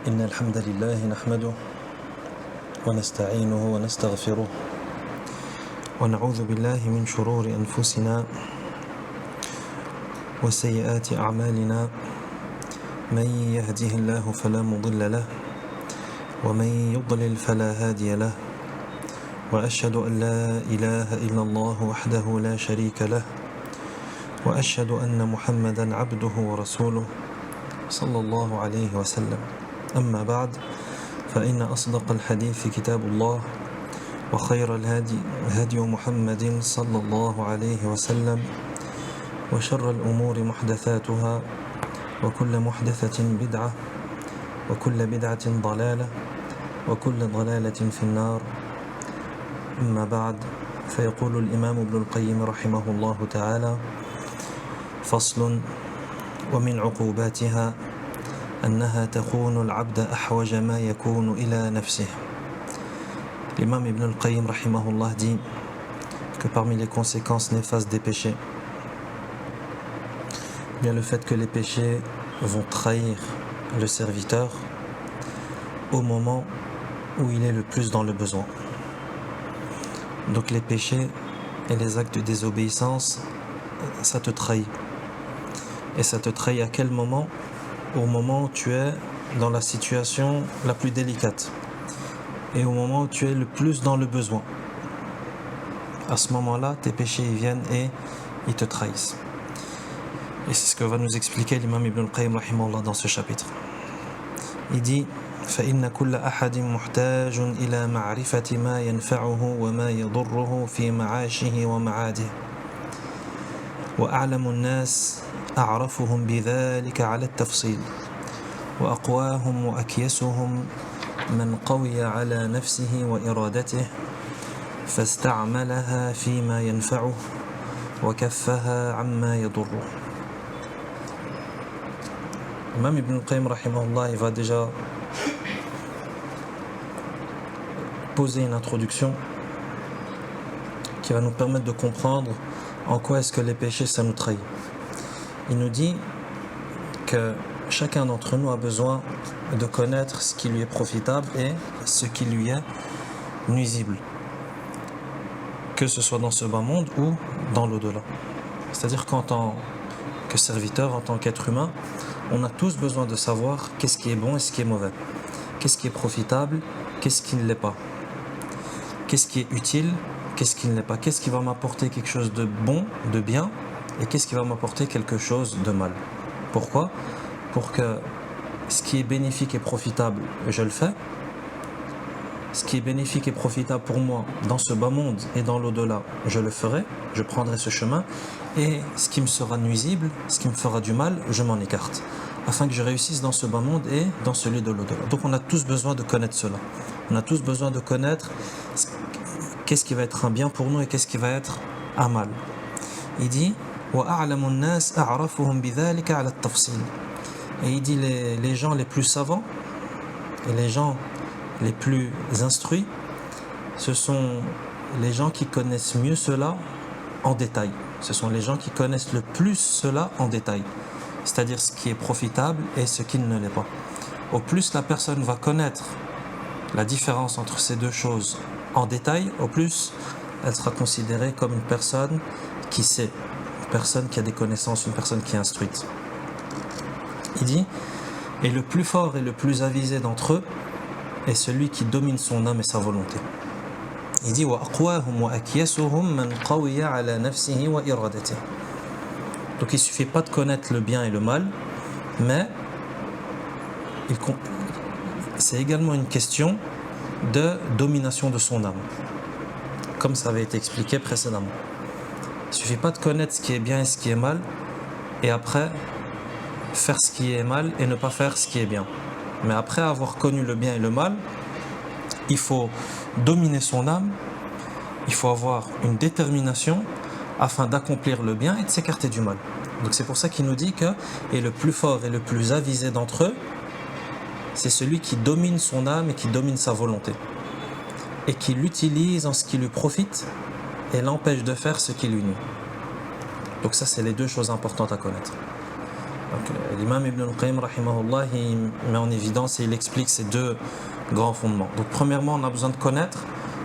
إن الحمد لله نحمده ونستعينه ونستغفره ونعوذ بالله من شرور أنفسنا وسيئات أعمالنا من يهده الله فلا مضل له ومن يضلل فلا هادي له وأشهد أن لا إله إلا الله وحده لا شريك له وأشهد أن محمدا عبده ورسوله صلى الله عليه وسلم. أما بعد فإن أصدق الحديث كتاب الله وخير الهدي هدي محمد صلى الله عليه وسلم وشر الأمور محدثاتها وكل محدثة بدعة وكل بدعة ضلالة وكل ضلالة في النار. أما بعد فيقول الإمام ابن القيم رحمه الله تعالى: فصل: ومن عقوباتها أنها تكون العبد أحوج ما يكون إلى نفسه. L'imam Ibn al-Qayyim rahimahullah dit que parmi les conséquences néfastes des péchés, il y a le fait que les péchés vont trahir le serviteur au moment où il est le plus dans le besoin. Donc les péchés et les actes de désobéissance, ça te trahit. Et ça te trahit à quel moment? Au moment où tu es dans la situation la plus délicate et au moment où tu es le plus dans le besoin. À ce moment-là, tes péchés ils viennent et ils te trahissent. Et c'est ce que va nous expliquer l'imam Ibn al-Qayyim rahimahullah dans ce chapitre. Il dit: فإن كل أحد محتاج إلى معرفة ما ينفعه وما يضره في معاشه ومعاده وأعلم الناس أعرفهم بذلك على التفصيل وأقواهم وأكيسهم من قوي على نفسه وإرادته فاستعملها فيما ينفعه وكفها عما يضره. Imam Ibn al-Qayyim rahimahullah, il va déjà poser une introduction qui va nous permettre de comprendre en quoi est-ce que les péchés ça nous trahit. Il nous dit que chacun d'entre nous a besoin de connaître ce qui lui est profitable et ce qui lui est nuisible, que ce soit dans ce bas monde ou dans l'au-delà. C'est-à-dire qu'en tant que serviteur, en tant qu'être humain, on a tous besoin de savoir qu'est-ce qui est bon et ce qui est mauvais, qu'est-ce qui est profitable, qu'est-ce qui ne l'est pas, qu'est-ce qui est utile, qu'est-ce qui ne l'est pas, qu'est-ce qui va m'apporter quelque chose de bon, de bien, et qu'est-ce qui va m'apporter quelque chose de mal. Pourquoi? Pour que ce qui est bénéfique et profitable, je le fais. Ce qui est bénéfique et profitable pour moi dans ce bas monde et dans l'au-delà, je le ferai, je prendrai ce chemin. Et ce qui me sera nuisible, ce qui me fera du mal, je m'en écarte, afin que je réussisse dans ce bas monde et dans celui de l'au-delà. Donc on a tous besoin de connaître cela. On a tous besoin de connaître qu'est-ce qui va être un bien pour nous et qu'est-ce qui va être un mal. Il dit: وَأَعْلَمُ النَّاسِ أَعْرَفُهُمْ بِذَلِكَ عَلَى التَّفْصِيلِ. Et il dit les gens les plus savants et les gens les plus instruits, ce sont les gens qui connaissent mieux cela en détail. Ce sont les gens qui connaissent le plus cela en détail, c'est-à-dire ce qui est profitable et ce qui ne l'est pas. Au plus la personne va connaître la différence entre ces deux choses en détail, au plus elle sera considérée comme une personne qui sait, une personne qui a des connaissances, une personne qui est instruite. Il dit: et le plus fort et le plus avisé d'entre eux est celui qui domine son âme et sa volonté. Il dit: وَأَقْوَاهُمْ وَأَكْيَسُهُمْ مَنْ قَوِيَ عَلَى نَفْسِهِ وَإِرَادَتِهِ. Donc il ne suffit pas de connaître le bien et le mal, mais c'est également une question de domination de son âme, comme ça avait été expliqué précédemment. Il ne suffit pas de connaître ce qui est bien et ce qui est mal, et après faire ce qui est mal et ne pas faire ce qui est bien. Mais après avoir connu le bien et le mal, il faut dominer son âme, il faut avoir une détermination afin d'accomplir le bien et de s'écarter du mal. Donc c'est pour ça qu'il nous dit que et le plus fort et le plus avisé d'entre eux, c'est celui qui domine son âme et qui domine sa volonté et qui l'utilise en ce qui lui profite et l'empêche de faire ce qui lui nuit. Donc ça, c'est les deux choses importantes à connaître. L'imam Ibn al-Qayyim, rahimahullah, il met en évidence et il explique ces deux grands fondements. Donc, premièrement, on a besoin de connaître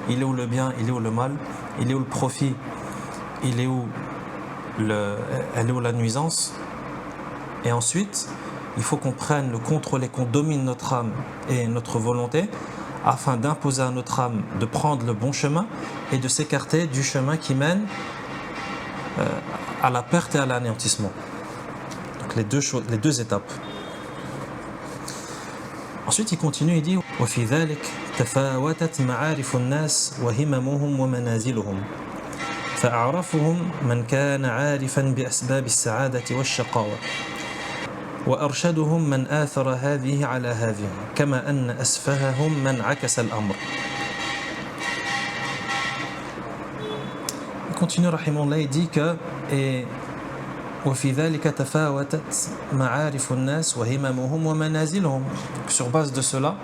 il est où le bien, il est où le mal, il est où le profit, elle est où la nuisance. Et ensuite, il faut qu'on prenne le contrôle et qu'on domine notre âme et notre volonté afin d'imposer à notre âme de prendre le bon chemin et de s'écarter du chemin qui mène à la perte et à l'anéantissement. Donc les deux étapes. Ensuite, il continue, il dit وفي ذلك تفاوتت معارف الناس وهممهم ومنازلهم فأعرفهم من كان عارفا بأسباب السعادة والشقاوة وأرشدهم من آثر هذه على هذه كما أن أسفههم من عكس الأمر. Il continue rahimahullah, il dit que وفي ذلك تفاوتت معارف الناس وهممهم ومنازلهم. Sur base de cela,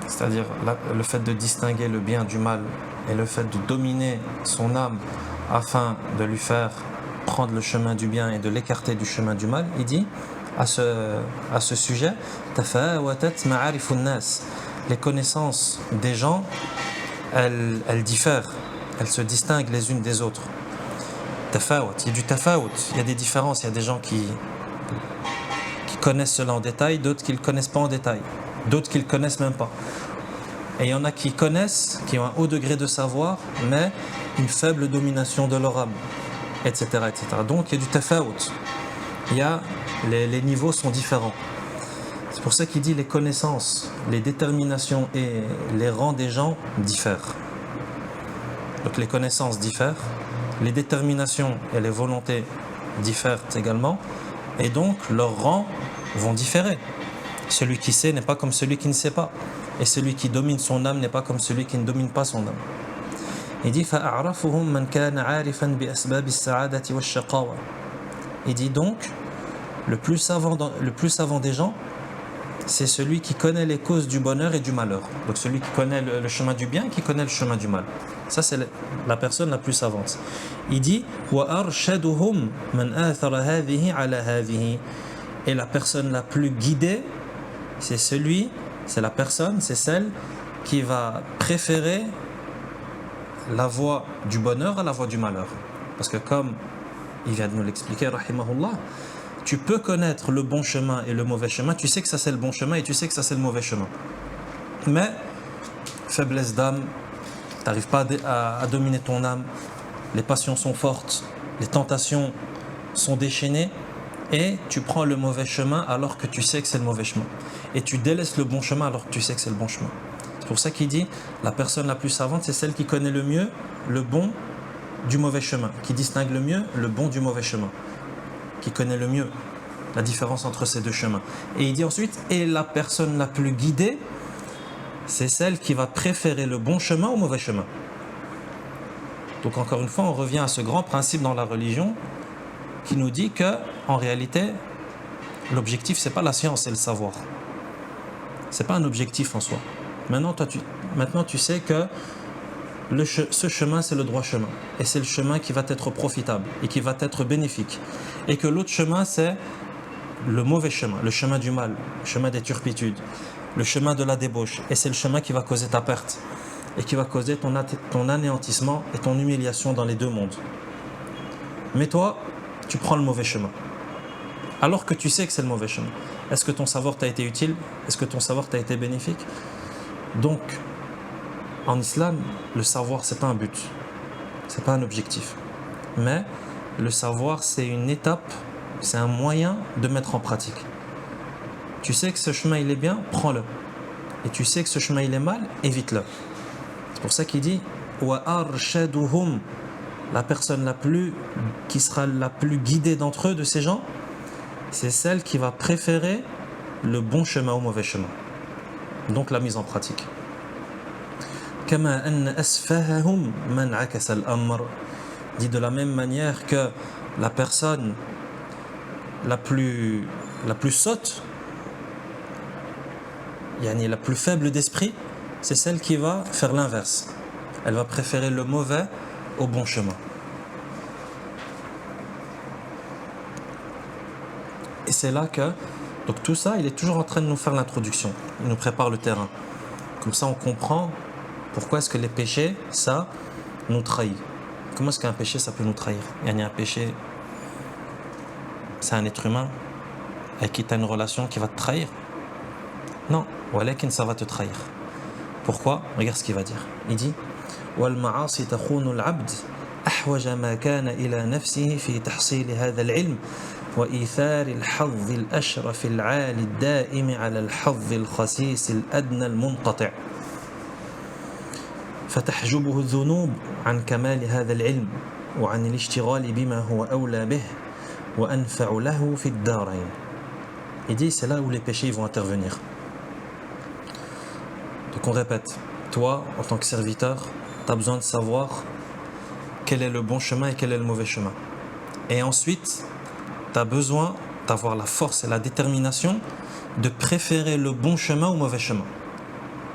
c'est-à-dire le fait de distinguer le bien du mal et le fait de dominer son âme afin de lui faire prendre le chemin du bien et de l'écarter du chemin du mal, il dit à ce sujet تفاوتت معارف الناس. Les connaissances des gens, elles diffèrent, elles se distinguent les unes des autres. Il y a du tafawut, il y a des différences, il y a des gens qui connaissent cela en détail, d'autres qui ne le connaissent pas en détail, d'autres qui ne le connaissent même pas. Et il y en a qui connaissent, qui ont un haut degré de savoir, mais une faible domination de leur âme, etc. etc. Donc il y a du tafawut, les niveaux sont différents. C'est pour ça qu'il dit les connaissances, les déterminations et les rangs des gens diffèrent. Donc les connaissances diffèrent, les déterminations et les volontés diffèrent également, et donc leurs rangs vont différer. Celui qui sait n'est pas comme celui qui ne sait pas, et celui qui domine son âme n'est pas comme celui qui ne domine pas son âme. Il dit فَأَعْرَفُهُمْ مَنْ كَانَ عَارِفًا بِأَسْبَابِ السَّعَادَةِ وَالشَّقَاوَةِ. Il dit donc le plus savant des gens, c'est celui qui connaît les causes du bonheur et du malheur. Donc celui qui connaît le chemin du bien, qui connaît le chemin du mal. Ça, c'est la personne la plus savante. Il dit وَأَرْشَدُهُمْ مَنْ آثَرَ هَذِهِ عَلَى هَذِهِ. Et la personne la plus guidée, c'est celle qui va préférer la voie du bonheur à la voie du malheur. Parce que comme il vient de nous l'expliquer, rahimahullah, tu peux connaître le bon chemin et le mauvais chemin, tu sais que ça c'est le bon chemin et tu sais que ça c'est le mauvais chemin. Mais, faiblesse d'âme, tu n'arrives pas à dominer ton âme, les passions sont fortes, les tentations sont déchaînées, et tu prends le mauvais chemin alors que tu sais que c'est le mauvais chemin. Et tu délaisses le bon chemin alors que tu sais que c'est le bon chemin. C'est pour ça qu'il dit, la personne la plus savante, c'est celle qui connaît le mieux le bon du mauvais chemin, qui distingue le mieux le bon du mauvais chemin, qui connaît le mieux la différence entre ces deux chemins. Et il dit ensuite, et la personne la plus guidée, c'est celle qui va préférer le bon chemin au mauvais chemin. Donc encore une fois, on revient à ce grand principe dans la religion qui nous dit que, en réalité, l'objectif c'est pas la science et le savoir. C'est pas un objectif en soi. Maintenant tu sais que ce chemin c'est le droit chemin et c'est le chemin qui va être profitable et qui va être bénéfique, et que l'autre chemin c'est le mauvais chemin, le chemin du mal, le chemin des turpitudes, le chemin de la débauche, et c'est le chemin qui va causer ta perte et qui va causer ton anéantissement et ton humiliation dans les deux mondes. Mais toi, tu prends le mauvais chemin alors que tu sais que c'est le mauvais chemin. Est-ce que ton savoir t'a été utile? Est-ce que ton savoir t'a été bénéfique? Donc en islam, le savoir c'est pas un but, c'est pas un objectif, mais le savoir c'est une étape, c'est un moyen de mettre en pratique. Tu sais que ce chemin il est bien, prends-le, et tu sais que ce chemin il est mal, évite-le. C'est pour ça qu'il dit wa arshaduhum, la personne qui sera la plus guidée d'entre eux, de ces gens, c'est celle qui va préférer le bon chemin au mauvais chemin, donc la mise en pratique. كما أن أسفههم من عكس الأمر. Dit de la même manière que la personne la plus sotte, yani la plus faible d'esprit, c'est celle qui va faire l'inverse. Elle va préférer le mauvais au bon chemin. c'est là que... Donc tout ça, il est toujours en train de nous faire l'introduction. Il nous prépare le terrain. Comme ça, on comprend pourquoi est-ce que les péchés, ça, nous trahit. Comment est-ce qu'un péché, ça peut nous trahir? Il y a un péché, c'est un être humain avec qui tu as une relation qui va te trahir. Non, walakin ça va te trahir. Pourquoi? Regarde ce qu'il va dire. Il dit وَالْمَعَاصِ تَخُونُ الْعَبْدِ أَحْوَجَ مَا كَانَ إِلَى نَفْسِهِ فِي تَحْصِيلِ هَذَا الْعِلْمِ وإيثار الحظ الأشرف العالي الدائم على الحظ الخسيس الأدنى المنقطع فتحجبه الذنوب عن كمال هذا العلم وعن الاشتغال بما هو أولى به وأنفع له في الدارين. Il dit c'est là où les péchés vont intervenir. Donc on répète, toi en tant que serviteur, tu as besoin de savoir quel est le bon chemin et quel est le mauvais chemin. Et ensuite, tu as besoin d'avoir la force et la détermination de préférer le bon chemin au mauvais chemin.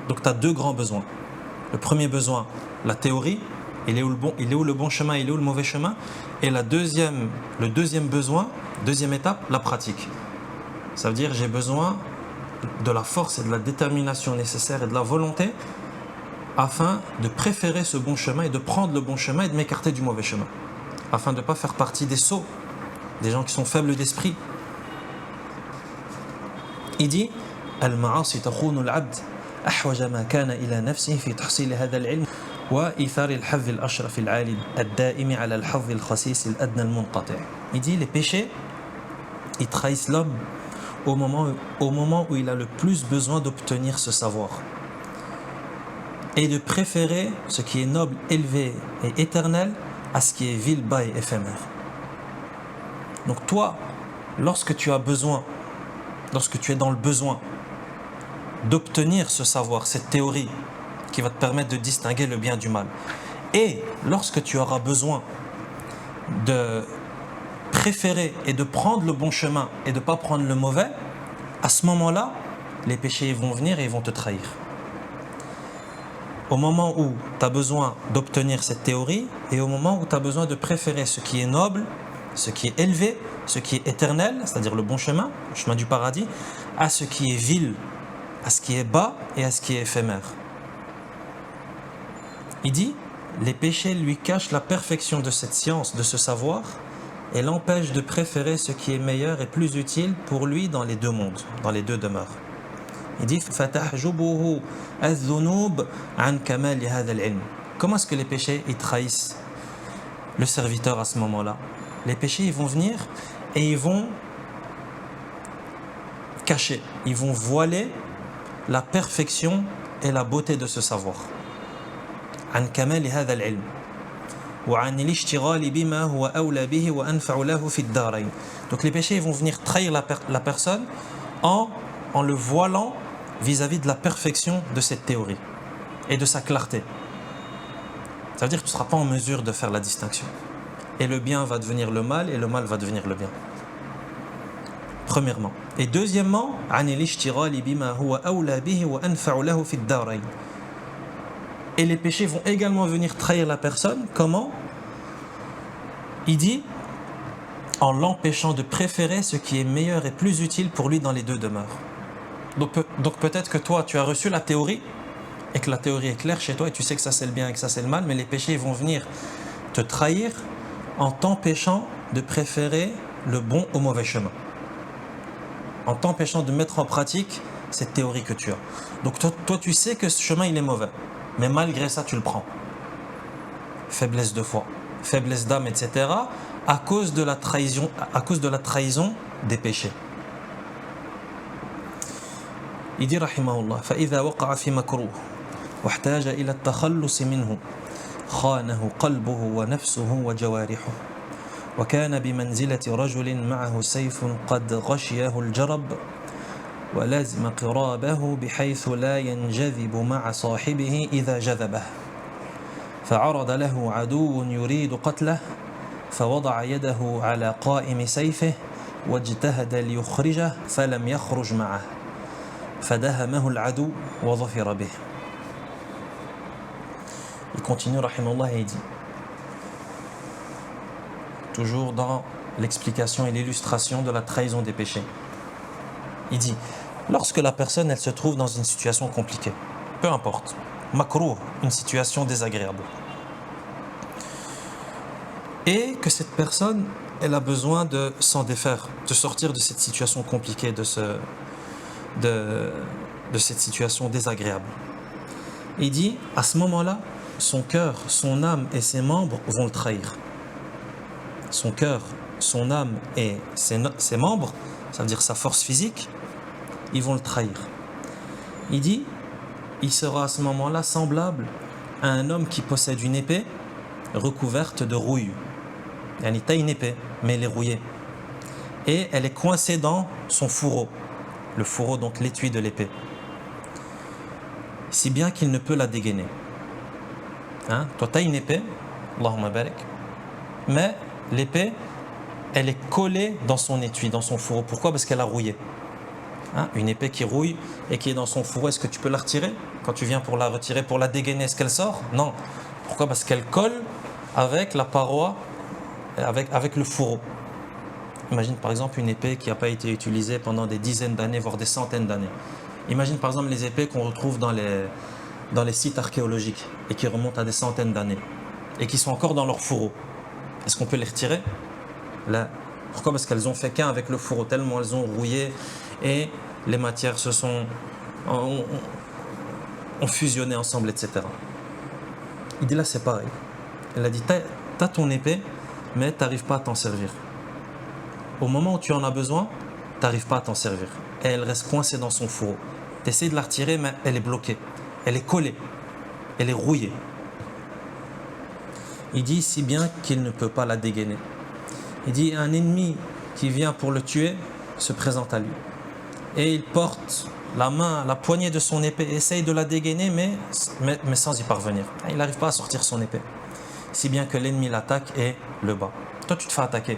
Donc tu as deux grands besoins. Le premier besoin, la théorie, il est où le bon chemin, il est où le mauvais chemin. Et le deuxième besoin, deuxième étape, la pratique. Ça veut dire j'ai besoin de la force et de la détermination nécessaire et de la volonté afin de préférer ce bon chemin et de prendre le bon chemin et de m'écarter du mauvais chemin. Afin de ne pas faire partie des sots, des gens qui sont faibles d'esprit. Il dit المعاصي تخون العبد أحوج ما كان إلى نفسه في تحصيل هذا العلم وإيثار الحظ الأشرف العالي الدائم على الحظ الخسيس الأدنى المنقطع. Il dit les péchés, ils trahissent l'homme au moment où il a le plus besoin d'obtenir ce savoir et de préférer ce qui est noble, élevé et éternel à ce qui est vil, bas et éphémère. Donc toi, lorsque tu es dans le besoin d'obtenir ce savoir, cette théorie qui va te permettre de distinguer le bien du mal, et lorsque tu auras besoin de préférer et de prendre le bon chemin et de ne pas prendre le mauvais, à ce moment-là, les péchés vont venir et ils vont te trahir. Au moment où tu as besoin d'obtenir cette théorie et au moment où tu as besoin de préférer ce qui est noble, ce qui est élevé, ce qui est éternel, c'est-à-dire le bon chemin, le chemin du paradis, à ce qui est vil, à ce qui est bas et à ce qui est éphémère. Il dit, les péchés lui cachent la perfection de cette science, de ce savoir, et l'empêchent de préférer ce qui est meilleur et plus utile pour lui dans les deux mondes, dans les deux demeures. Il dit, فَتَحْجُبُهُ الذُّنُوبُ عَنْ كَمَالِ هَذَا الْعِلْمِ. Comment est-ce que les péchés ils trahissent le serviteur à ce moment-là? Les péchés, ils vont venir et ils vont cacher, ils vont voiler la perfection et la beauté de ce savoir. عن كمال هذا العلم وعن الاشتغال بما هو أولى به وأنفع له في الدارين. Donc les péchés ils vont venir trahir la personne en le voilant vis-à-vis de la perfection de cette théorie et de sa clarté. Ça veut dire que tu ne seras pas en mesure de faire la distinction. Et le bien va devenir le mal et le mal va devenir le bien. Premièrement. Et deuxièmement, et les péchés vont également venir trahir la personne. Comment? Il dit en l'empêchant de préférer ce qui est meilleur et plus utile pour lui dans les deux demeures. Donc peut-être que toi tu as reçu la théorie et que la théorie est claire chez toi et tu sais que ça c'est le bien et que ça c'est le mal, mais les péchés vont venir te trahir en t'empêchant de préférer le bon au mauvais chemin, en t'empêchant de mettre en pratique cette théorie que tu as. Donc toi tu sais que ce chemin il est mauvais, mais malgré ça tu le prends. Faiblesse de foi, faiblesse d'âme, etc. à cause de la trahison des péchés. Il dit rahimahullah فإذا وقع في مكروه واحتاج إلى التخلص منه خانه قلبه ونفسه وجوارحه وكان بمنزلة رجل معه سيف قد غشيه الجرب ولازم قرابه بحيث لا ينجذب مع صاحبه إذا جذبه فعرض له عدو يريد قتله فوضع يده على قائم سيفه واجتهد ليخرجه فلم يخرج معه فدهمه العدو وظفر به. Il continue rahimahullah et il dit toujours dans l'explication et l'illustration de la trahison des péchés. Il dit, lorsque la personne elle se trouve dans une situation compliquée, peu importe, makrouh, une situation désagréable, et que cette personne elle a besoin de s'en défaire, de sortir de cette situation compliquée, de cette situation désagréable. Il dit, à ce moment-là, son cœur, son âme et ses membres vont le trahir. Son cœur, son âme et ses membres, ça veut dire sa force physique, ils vont le trahir. Il dit, il sera à ce moment-là semblable à un homme qui possède une épée recouverte de rouille. Yani, t'as une épée, mais elle est rouillée. Et elle est coincée dans son fourreau. Le fourreau, donc l'étui de l'épée. Si bien qu'il ne peut la dégainer. Hein? Toi, t'as une épée, Allahumma barik, mais l'épée, elle est collée dans son étui, dans son fourreau. Pourquoi? Parce qu'elle a rouillé. Hein? Une épée qui rouille et qui est dans son fourreau, est-ce que tu peux la retirer? Quand tu viens pour la retirer, pour la dégainer, est-ce qu'elle sort? Non. Pourquoi? Parce qu'elle colle avec la paroi, avec le fourreau. Imagine par exemple une épée qui n'a pas été utilisée pendant des dizaines d'années, voire des centaines d'années. Imagine par exemple les épées qu'on retrouve dans les sites archéologiques et qui remontent à des centaines d'années et qui sont encore dans leur fourreau. Est-ce qu'on peut les retirer? Là. Pourquoi? Parce qu'elles ont fait qu'un avec le fourreau, tellement elles ont rouillé et les matières ont fusionné ensemble, etc. Il dit là c'est pareil. Elle a dit, t'as ton épée, mais tu n'arrives pas à t'en servir. Au moment où tu en as besoin, tu n'arrives pas à t'en servir. Et elle reste coincée dans son fourreau. Tu essaies de la retirer, mais elle est bloquée. Elle est collée. Elle est rouillée. Il dit si bien qu'il ne peut pas la dégainer. Il dit un ennemi qui vient pour le tuer se présente à lui. Et il porte la main, la poignée de son épée, essaye de la dégainer, mais sans y parvenir. Il n'arrive pas à sortir son épée. Si bien que l'ennemi l'attaque et le bat. Toi, tu te fais attaquer.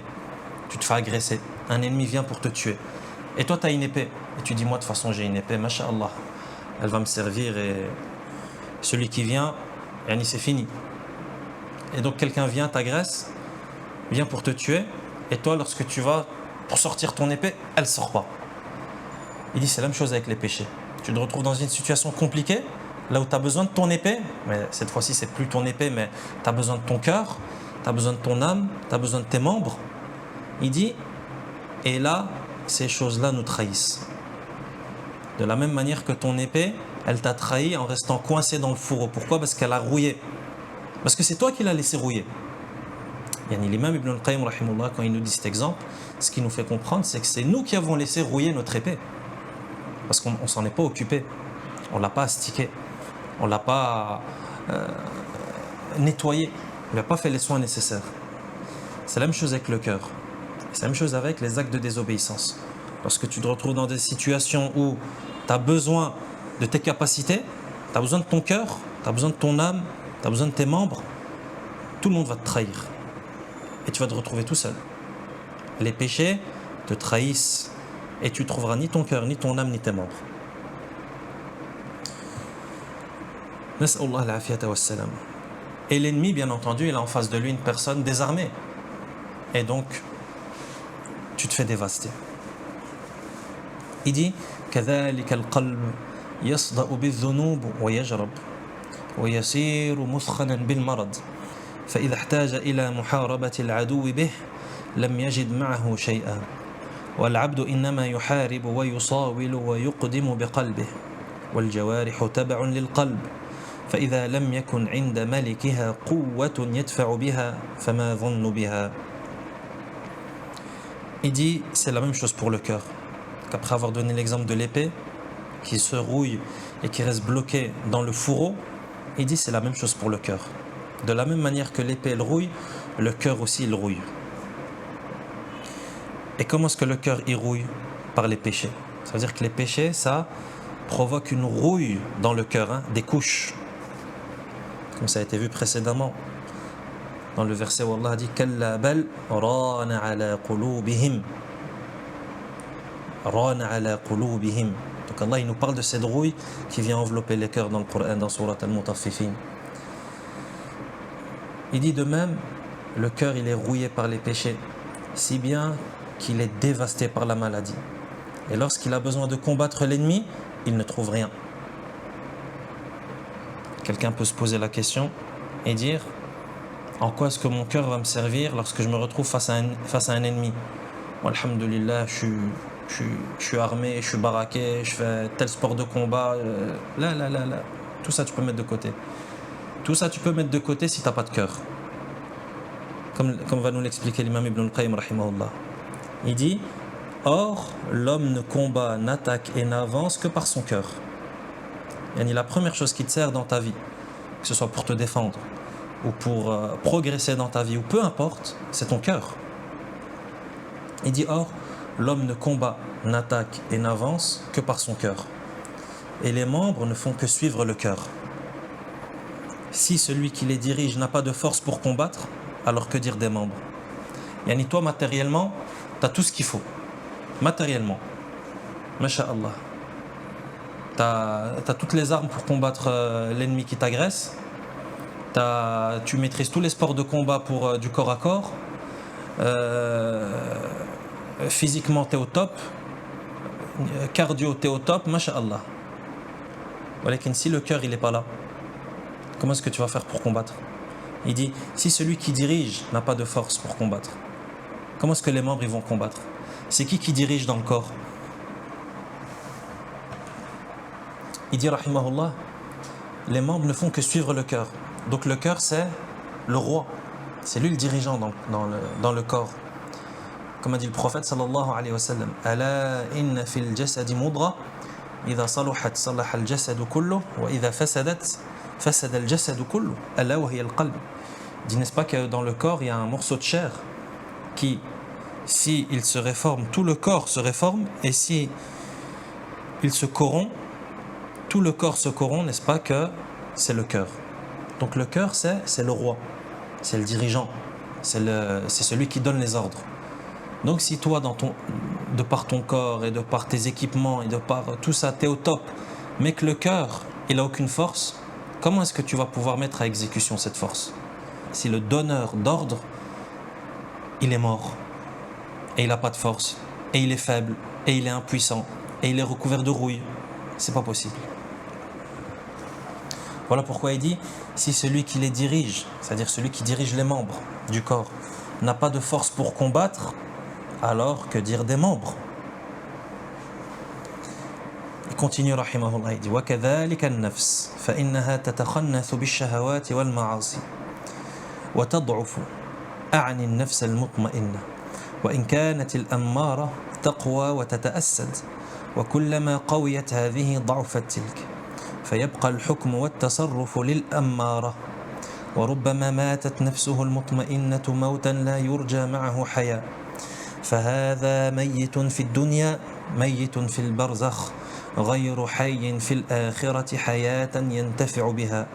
Tu te fais agresser, un ennemi vient pour te tuer. Et toi, tu as une épée. Et tu dis, moi, de toute façon, j'ai une épée, masha'Allah. Elle va me servir et celui qui vient, c'est fini. Et donc, quelqu'un vient, t'agresse, vient pour te tuer. Et toi, lorsque tu vas pour sortir ton épée, elle ne sort pas. Il dit, c'est la même chose avec les péchés. Tu te retrouves dans une situation compliquée, là où tu as besoin de ton épée, mais cette fois-ci, c'est plus ton épée, mais tu as besoin de ton cœur, tu as besoin de ton âme, tu as besoin de tes membres. Il dit, et là, ces choses-là nous trahissent. De la même manière que ton épée, elle t'a trahi en restant coincée dans le fourreau. Pourquoi? Parce qu'elle a rouillé. Parce que c'est toi qui l'as laissé rouiller. L'imam Ibn al-Qayyim, rahimahullah, quand il nous dit cet exemple, ce qui nous fait comprendre, c'est que c'est nous qui avons laissé rouiller notre épée. Parce qu'on ne s'en est pas occupé. On ne l'a pas astiqué. On ne l'a pas nettoyé. On ne lui a pas fait les soins nécessaires. C'est la même chose avec le cœur. C'est la même chose avec les actes de désobéissance. Lorsque tu te retrouves dans des situations où tu as besoin de tes capacités, tu as besoin de ton cœur, tu as besoin de ton âme, tu as besoin de tes membres, tout le monde va te trahir. Et tu vas te retrouver tout seul. Les péchés te trahissent et tu ne trouveras ni ton cœur, ni ton âme, ni tes membres. Nas'Allah al-afiyata wa salam. Et l'ennemi, bien entendu, il a en face de lui une personne désarmée. Et donc, tu te fais dévaster. Il dit كذلك القلب يصدأ بالذنوب ويجرب ويصير مثخنا بالمرض فإذا احتاج إلى محاربة العدو به لم يجد معه شيئا والعبد إنما يحارب ويصاول ويقدم بقلبه والجوارح تبع للقلب فإذا لم يكن عند ملكها قوة يدفع بها فما ظن بها. Il dit, c'est la même chose pour le cœur. Qu'après avoir donné l'exemple de l'épée, qui se rouille et qui reste bloquée dans le fourreau, il dit, c'est la même chose pour le cœur. De la même manière que l'épée, elle rouille, le cœur aussi, il rouille. Et comment est-ce que le cœur, il rouille? Par les péchés. Ça veut dire que les péchés, ça provoque une rouille dans le cœur, des couches. Comme ça a été vu précédemment. Dans le verset où Allah dit Kalla bal rana ala qulubihim. Rana ala qulubihim. Donc Allah il nous parle de cette rouille qui vient envelopper les cœurs dans le Coran, dans Surat al-Mutaffifin. Il dit de même le cœur il est rouillé par les péchés, si bien qu'il est dévasté par la maladie. Et lorsqu'il a besoin de combattre l'ennemi, il ne trouve rien. Quelqu'un peut se poser la question et dire: en quoi est-ce que mon cœur va me servir lorsque je me retrouve face à un ennemi? Alhamdulillah, je suis armé, je suis baraqué, je fais tel sport de combat. Là. Tout ça, tu peux mettre de côté. Tout ça, tu peux mettre de côté si tu n'as pas de cœur. Comme va nous l'expliquer l'imam Ibn al-Qayyim, rahimahullah. Il dit: or, l'homme ne combat, n'attaque et n'avance que par son cœur. Yani la première chose qui te sert dans ta vie, que ce soit pour te défendre ou pour progresser dans ta vie, ou peu importe, c'est ton cœur. Il dit: or, l'homme ne combat, n'attaque et n'avance que par son cœur. Et les membres ne font que suivre le cœur. Si celui qui les dirige n'a pas de force pour combattre, alors que dire des membres? Yani toi, matériellement, tu as tout ce qu'il faut. Matériellement. Masha'Allah. Tu as toutes les armes pour combattre l'ennemi qui t'agresse. Tu maîtrises tous les sports de combat pour du corps à corps. Physiquement, tu es au top. Cardio, tu es au top. Masha'Allah. Mais si le cœur, il n'est pas là, comment est-ce que tu vas faire pour combattre? Il dit: si celui qui dirige n'a pas de force pour combattre, comment est-ce que les membres ils vont combattre? C'est qui dirige dans le corps? Il dit, rahimahullah, les membres ne font que suivre le cœur. Donc le cœur, c'est le roi. C'est lui le dirigeant dans le corps. Comme a dit le prophète sallallahu alayhi wa sallam: ala inna fil jasadi mudra idha saluhat salaha al jasadu kullu wa idha fasadat fasada al jasadu kullu ala wa hiya al qalb. Il dit: n'est-ce pas que dans le corps il y a un morceau de chair qui, si il se réforme, tout le corps se réforme, et si il se corrompt, tout le corps se corrompt, n'est-ce pas que c'est le cœur? Donc le cœur, c'est le roi, c'est le dirigeant, c'est celui qui donne les ordres. Donc si toi, de par ton corps et de par tes équipements et de par tout ça, tu es au top, mais que le cœur, il n'a aucune force, comment est-ce que tu vas pouvoir mettre à exécution cette force? Si le donneur d'ordre, il est mort, et il n'a pas de force, et il est faible, et il est impuissant, et il est recouvert de rouille, c'est pas possible. Voilà pourquoi il dit: si celui qui les dirige, c'est-à-dire celui qui dirige les membres du corps, n'a pas de force pour combattre, alors que dire des membres? Il continue, rahimahullah, il dit: وَكَذَلِكَ النَّفْسِ فَإِنَّهَا تَتَخَنَّثُ بِالشَّهَوَاتِ وَالْمَعَاصِي وَتَضْعُفُ أعني النفس المطمئنة وإن كانت الأمارة تقوى وتتأسد وكلما قويت هذه ضعفت تلك فيبقى الحكم والتصرف للأمارة وربما ماتت نفسه المطمئنة موتا لا يرجى معه حياة فهذا ميت في الدنيا ميت في البرزخ غير حي في الآخرة حياة ينتفع بها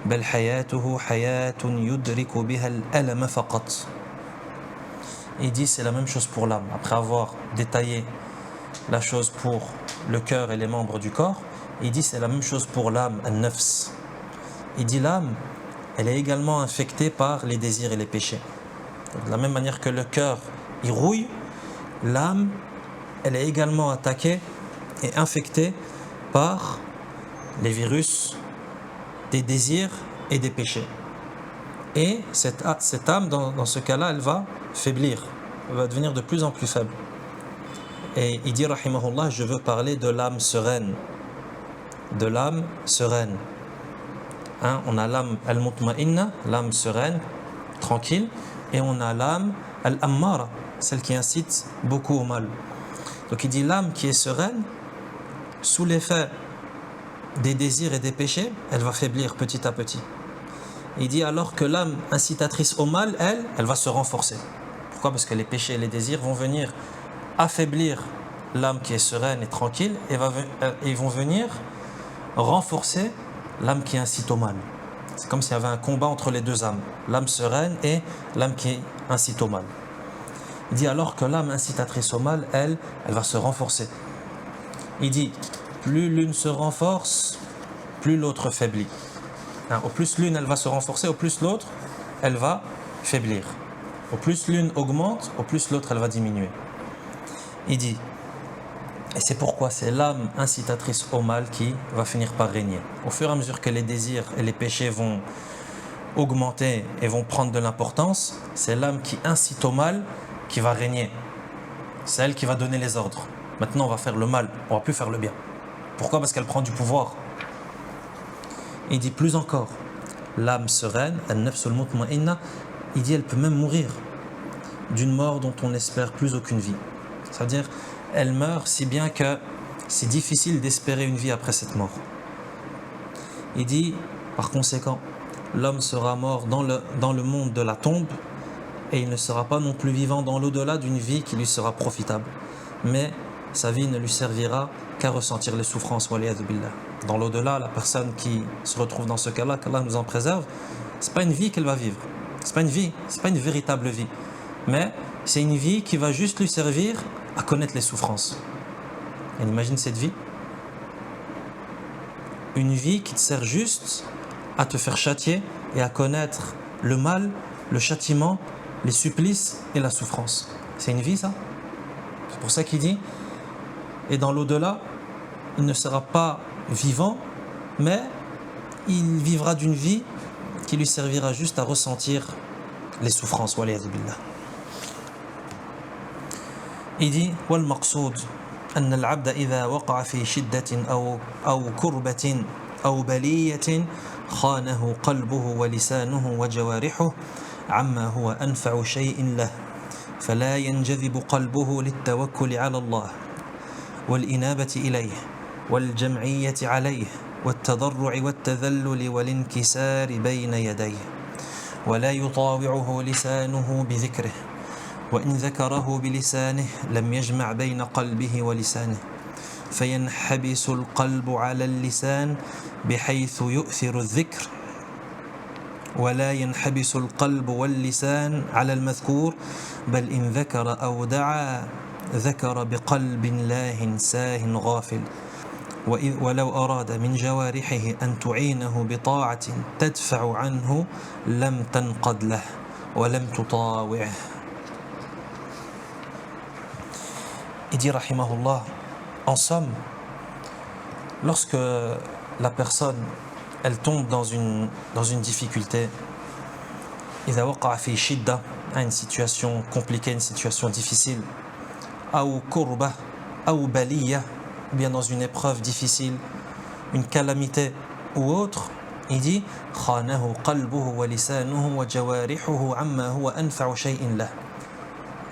بل حياته حياة يدرك بها الألم فقط. Il dit: c'est la même chose pour l'âme. Après avoir détaillé la chose pour le cœur et les membres du corps, il dit: c'est la même chose pour l'âme, an-nafs. Il dit: l'âme, elle est également infectée par les désirs et les péchés. De la même manière que le cœur, il rouille, l'âme, elle est également attaquée et infectée par les virus des désirs et des péchés. Et cette âme, dans ce cas-là, elle va faiblir, elle va devenir de plus en plus faible. Et il dit, rahimahullah, je veux parler de l'âme sereine. De l'âme sereine. On a l'âme al-mutma'inna, l'âme sereine, tranquille, et on a l'âme al-ammara, celle qui incite beaucoup au mal. Donc il dit l'âme qui est sereine, sous l'effet des désirs et des péchés, elle va faiblir petit à petit. Il dit alors que l'âme incitatrice au mal, elle va se renforcer. Pourquoi? Parce que les péchés et les désirs vont venir affaiblir l'âme qui est sereine et tranquille et ils vont venir renforcer l'âme qui incite au mal. C'est comme s'il y avait un combat entre les deux âmes, l'âme sereine et l'âme qui incite au mal. Il dit alors que l'âme incitatrice au mal, elle va se renforcer. Il dit plus l'une se renforce, plus l'autre faiblit. Au plus l'une elle va se renforcer, au plus l'autre elle va faiblir. Au plus l'une augmente, au plus l'autre elle va diminuer. Il dit, et c'est pourquoi c'est l'âme incitatrice au mal qui va finir par régner. Au fur et à mesure que les désirs et les péchés vont augmenter et vont prendre de l'importance, c'est l'âme qui incite au mal qui va régner. C'est elle qui va donner les ordres. Maintenant on va faire le mal, on va plus faire le bien. Pourquoi? Parce qu'elle prend du pouvoir. Il dit plus encore, l'âme sereine, al-nafsul mutma'inna, il dit elle peut même mourir d'une mort dont on n'espère plus aucune vie. C'est-à-dire, elle meurt si bien que c'est difficile d'espérer une vie après cette mort. Il dit, par conséquent, l'homme sera mort dans le monde de la tombe et il ne sera pas non plus vivant dans l'au-delà d'une vie qui lui sera profitable. Mais sa vie ne lui servira qu'à ressentir les souffrances. Dans l'au-delà, la personne qui se retrouve dans ce cas-là, qu'Allah nous en préserve, ce n'est pas une vie qu'elle va vivre. Ce n'est pas une vie, ce n'est pas une véritable vie. Mais c'est une vie qui va juste lui servir à connaître les souffrances. Et imagine cette vie. Une vie qui te sert juste à te faire châtier et à connaître le mal, le châtiment, les supplices et la souffrance. C'est une vie ça. C'est pour ça qu'il dit, et dans l'au-delà, il ne sera pas vivant, mais il vivra d'une vie qui lui servira juste à ressentir les souffrances. Il dit والمقصود أن العبد إذا وقع في شدة أو كربة أو بلية خانه قلبه ولسانه وجوارحه عما هو أنفع شيء له فلا ينجذب قلبه للتوكل على الله والإنابة إليه والجمعية عليه والتضرع والتذلل والانكسار بين يديه ولا يطاوعه لسانه بذكره وإن ذكره بلسانه لم يجمع بين قلبه ولسانه فينحبس القلب على اللسان بحيث يؤثر الذكر ولا ينحبس القلب واللسان على المذكور بل إن ذكر أو دعا ذكر بقلب لاه ساه غافل ولو أراد من جوارحه أن تعينه بطاعة تدفع عنه لم تنقد له ولم تطاوعه. Il dit rahimahullah, en somme, lorsque la personne elle tombe dans une difficulté, إذا وقع في شدة, une situation compliquée, une situation difficile, أو كربة أو بلية, bien dans une épreuve difficile, une calamité ou autre, il dit خانه قلبه ولسانه وجوارحه عما هو أنفع شيء له.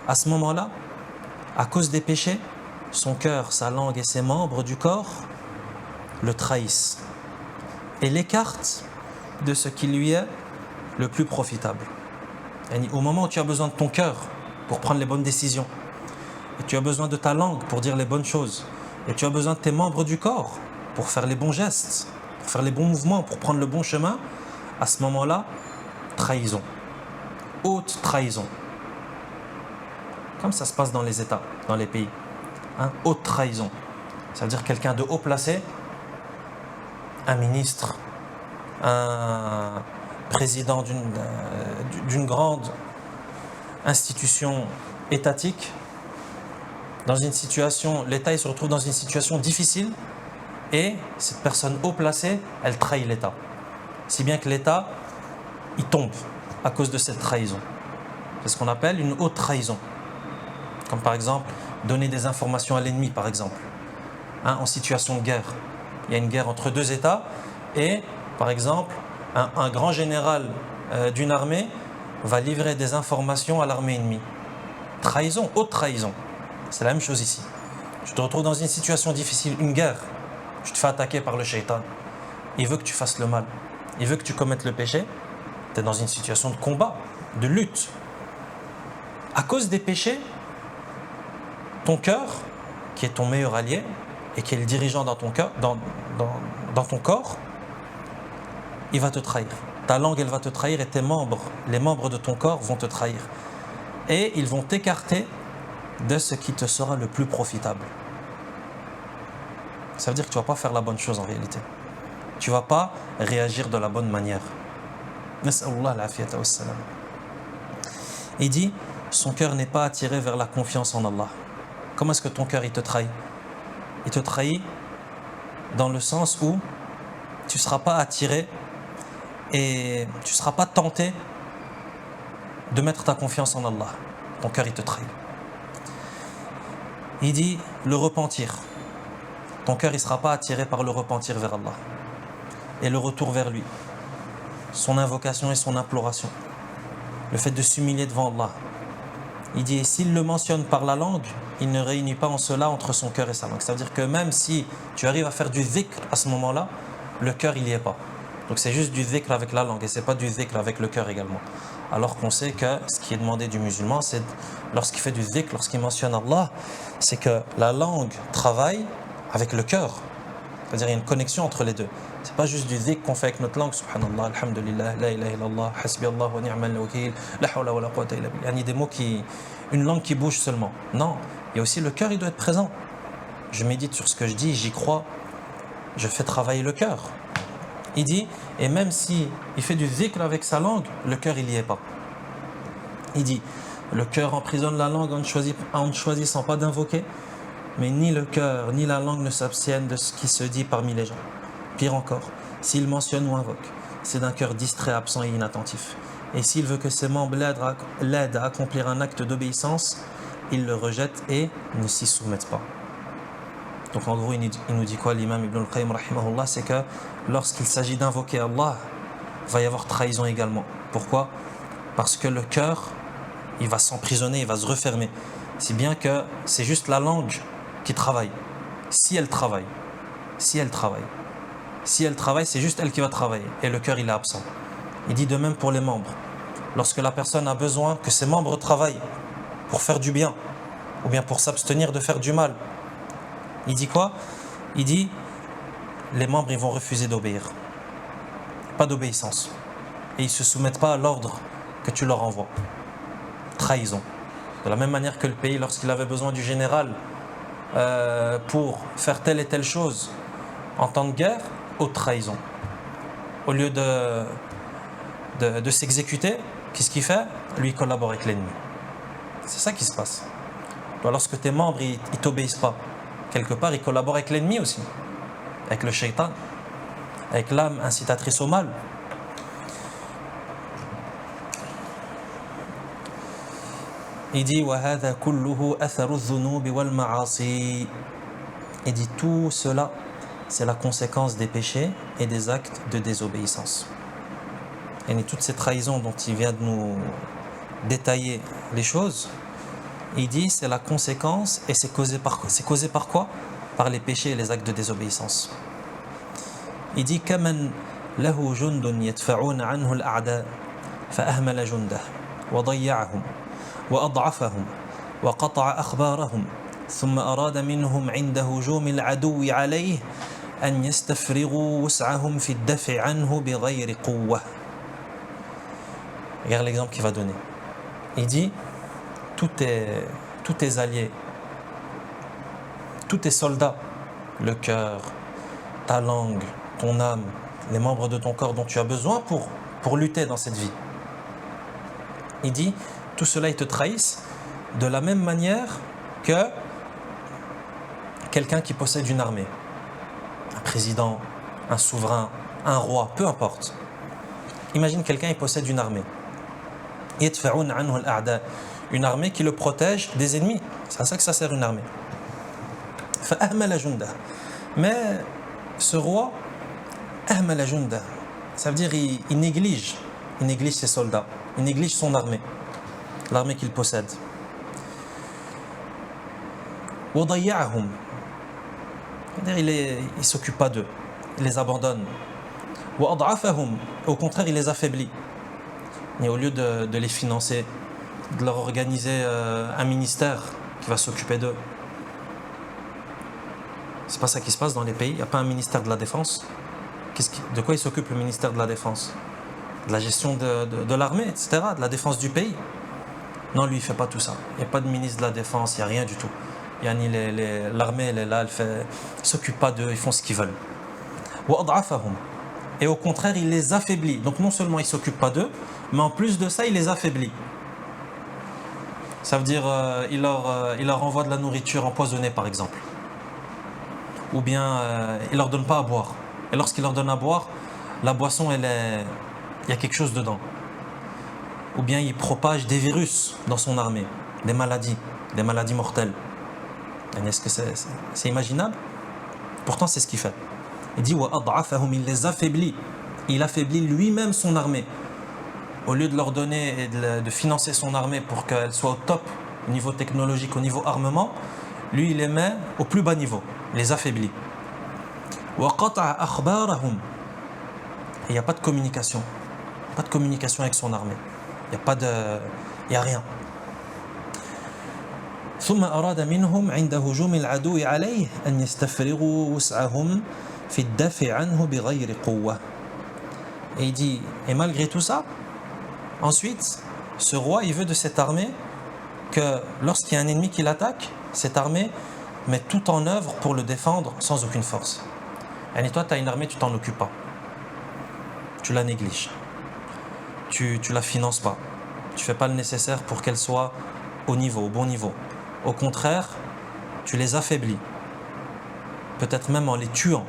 À ce moment-là, à cause des péchés, son cœur, sa langue et ses membres du corps le trahissent et l'écartent de ce qui lui est le plus profitable. Et au moment où tu as besoin de ton cœur pour prendre les bonnes décisions, et tu as besoin de ta langue pour dire les bonnes choses, et tu as besoin de tes membres du corps pour faire les bons gestes, pour faire les bons mouvements, pour prendre le bon chemin, à ce moment-là, trahison, haute trahison. Comme ça se passe dans les États, dans les pays. Haute trahison. C'est-à-dire quelqu'un de haut placé, un ministre, un président d'une grande institution étatique, dans une situation, l'État il se retrouve dans une situation difficile et cette personne haut placée, elle trahit l'État. Si bien que l'État, il tombe à cause de cette trahison. C'est ce qu'on appelle une haute trahison. Comme par exemple, donner des informations à l'ennemi, par exemple, en situation de guerre. Il y a une guerre entre deux États et, par exemple, un grand général d'une armée va livrer des informations à l'armée ennemie. Trahison, haute trahison. C'est la même chose ici. Tu te retrouves dans une situation difficile, une guerre. Tu te fais attaquer par le shaitan. Il veut que tu fasses le mal. Il veut que tu commettes le péché. Tu es dans une situation de combat, de lutte. À cause des péchés, ton cœur, qui est ton meilleur allié et qui est le dirigeant dans ton cœur, dans ton corps, il va te trahir. Ta langue, elle va te trahir et tes membres, les membres de ton corps vont te trahir. Et ils vont t'écarter de ce qui te sera le plus profitable. Ça veut dire que tu ne vas pas faire la bonne chose en réalité. Tu ne vas pas réagir de la bonne manière. Nas'Allah al-afiyata wa salam. Il dit, son cœur n'est pas attiré vers la confiance en Allah. Comment est-ce que ton cœur il te trahit? Il te trahit dans le sens où tu ne seras pas attiré et tu ne seras pas tenté de mettre ta confiance en Allah. Ton cœur il te trahit. Il dit le repentir. Ton cœur il ne sera pas attiré par le repentir vers Allah et le retour vers lui, son invocation et son imploration, le fait de s'humilier devant Allah. Il dit, et s'il le mentionne par la langue, il ne réunit pas en cela entre son cœur et sa langue. C'est-à-dire que même si tu arrives à faire du dhikr à ce moment-là, le cœur il n'y est pas. Donc c'est juste du dhikr avec la langue et c'est pas du dhikr avec le cœur également. Alors qu'on sait que ce qui est demandé du musulman, c'est lorsqu'il fait du dhikr, lorsqu'il mentionne Allah, c'est que la langue travaille avec le cœur. C'est-à-dire il y a une connexion entre les deux. C'est pas juste du dhikr qu'on fait avec notre langue, subhanallah, alhamdulillah, la ilaha illallah, hasbi Allah wa ni'mal wakil, la hawla wa la quwwata illa billah. Il y a des mots une langue qui bouge seulement. Non, il y a aussi le cœur, il doit être présent. Je médite sur ce que je dis, j'y crois, je fais travailler le cœur. Il dit, et même si il fait du dhikr avec sa langue, le cœur il n'y est pas. Il dit, le cœur emprisonne la langue en ne choisissant pas d'invoquer, mais ni le cœur ni la langue ne s'abstiennent de ce qui se dit parmi les gens. Pire encore, s'il mentionne ou invoque, c'est d'un cœur distrait, absent et inattentif. Et s'il veut que ses membres l'aident à accomplir un acte d'obéissance, il le rejette et ne s'y soumettent pas. Donc en gros, il nous dit quoi l'imam Ibn al-Qayyim rahimahullah, c'est que lorsqu'il s'agit d'invoquer Allah, il va y avoir trahison également. Pourquoi? Parce que le cœur, il va s'emprisonner, il va se refermer. Si bien que c'est juste la langue qui travaille. Si elle travaille, c'est juste elle qui va travailler. Et le cœur, il est absent. Il dit de même pour les membres. Lorsque la personne a besoin que ses membres travaillent pour faire du bien, ou bien pour s'abstenir de faire du mal, il dit quoi? Il dit, les membres ils vont refuser d'obéir. Pas d'obéissance. Et ils ne se soumettent pas à l'ordre que tu leur envoies. Trahison. De la même manière que le pays, lorsqu'il avait besoin du général pour faire telle et telle chose en temps de guerre, haute trahison. Au lieu de s'exécuter, qu'est-ce qu'il fait? Lui, il collabore avec l'ennemi. C'est ça qui se passe. Donc, lorsque tes membres ils t'obéissent pas, quelque part, ils collaborent avec l'ennemi aussi, avec le shaitan, avec l'âme incitatrice au mal. Il dit وَهَذَا كُلُّهُ أَثَرُ الذُّنُوبِ وَالْمَعَاصِي. Il dit tout cela, c'est la conséquence des péchés et des actes de désobéissance. Et toutes ces trahisons dont il vient de nous détailler les choses, il dit c'est la conséquence et c'est causé par quoi? Par les péchés et les actes de désobéissance. Il dit كَمَنْ لَهُ جُنْدٌ يَدْفَعُونَ عَنْهُ الْأَعْدَاءَ فَأَهْمَلَ جُنْدَهُ وَضَيَّعَهُمْ وأضعفهم وقطع أخبارهم ثم أراد منهم عند هجوم العدو عليه أن يستفرغوا وسعهم في الدفع عنه بغير قوة. Regarde l'exemple qu'il va donner. Il dit tous tes alliés, tous tes soldats, le cœur, ta langue, ton âme, les membres de ton corps dont tu as besoin pour lutter dans cette vie. Il dit tout cela, ils te trahissent de la même manière que quelqu'un qui possède une armée. Un président, un souverain, un roi, peu importe. Imagine quelqu'un, il possède une armée. Une armée qui le protège des ennemis. C'est à ça que ça sert une armée. Mais ce roi, ça veut dire il néglige ses soldats, il néglige son armée. L'armée qu'il possède. وَضَيَّعَهُمْ. Il ne s'occupe pas d'eux, il les abandonne. وَأَضْعَفَهُمْ. Au contraire, il les affaiblit. Et au lieu de les financer, de leur organiser un ministère qui va s'occuper d'eux. C'est pas ça qui se passe dans les pays, il n'y a pas un ministère de la Défense. De quoi il s'occupe le ministère de la Défense? De la gestion de l'armée, etc., de la défense du pays. Non, lui, il ne fait pas tout ça. Il n'y a pas de ministre de la Défense, il n'y a rien du tout. L'armée, elle est là, elle ne s'occupe pas d'eux, ils font ce qu'ils veulent. Et au contraire, il les affaiblit. Donc non seulement il ne s'occupe pas d'eux, mais en plus de ça, il les affaiblit. Ça veut dire il leur envoie de la nourriture empoisonnée par exemple. Ou bien il leur donne pas à boire. Et lorsqu'il leur donne à boire, la boisson il y a quelque chose dedans. Ou bien il propage des virus dans son armée, des maladies mortelles. Est-ce que c'est imaginable? Pourtant c'est ce qu'il fait. Il dit il les affaiblit. Il affaiblit lui-même son armée. Au lieu de leur donner et de financer son armée pour qu'elle soit au top au niveau technologique, au niveau armement, lui il les met au plus bas niveau, il les affaiblit. Il n'y a pas de communication. Pas de communication avec son armée. Il n'y a rien. ثم أراد منهم عند هجوم العدو عليه أن يستفرغوا وسعهم في الدفع عنه بغير قوة. Et il dit, et malgré tout ça, ensuite, ce roi, il veut de cette armée que lorsqu'il y a un ennemi qui l'attaque, cette armée met tout en œuvre pour le défendre sans aucune force. Et toi, tu as une armée, tu t'en occupes pas. Tu la négliges. Tu la finances pas. Tu fais pas le nécessaire pour qu'elle soit au bon niveau. Au contraire, tu les affaiblis. Peut-être même en les tuant.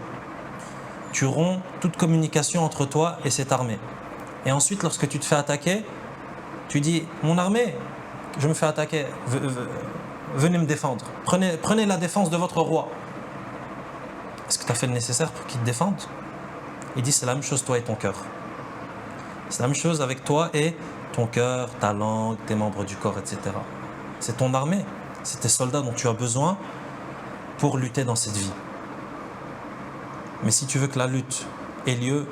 Tu romps toute communication entre toi et cette armée. Et ensuite, lorsque tu te fais attaquer, tu dis, mon armée, je me fais attaquer, venez me défendre. Prenez la défense de votre roi. Est-ce que tu as fait le nécessaire pour qu'il te défende? Il dit, c'est la même chose toi et ton cœur. C'est la même chose avec toi et ton cœur, ta langue, tes membres du corps, etc. C'est ton armée, c'est tes soldats dont tu as besoin pour lutter dans cette vie. Mais si tu veux que la lutte ait lieu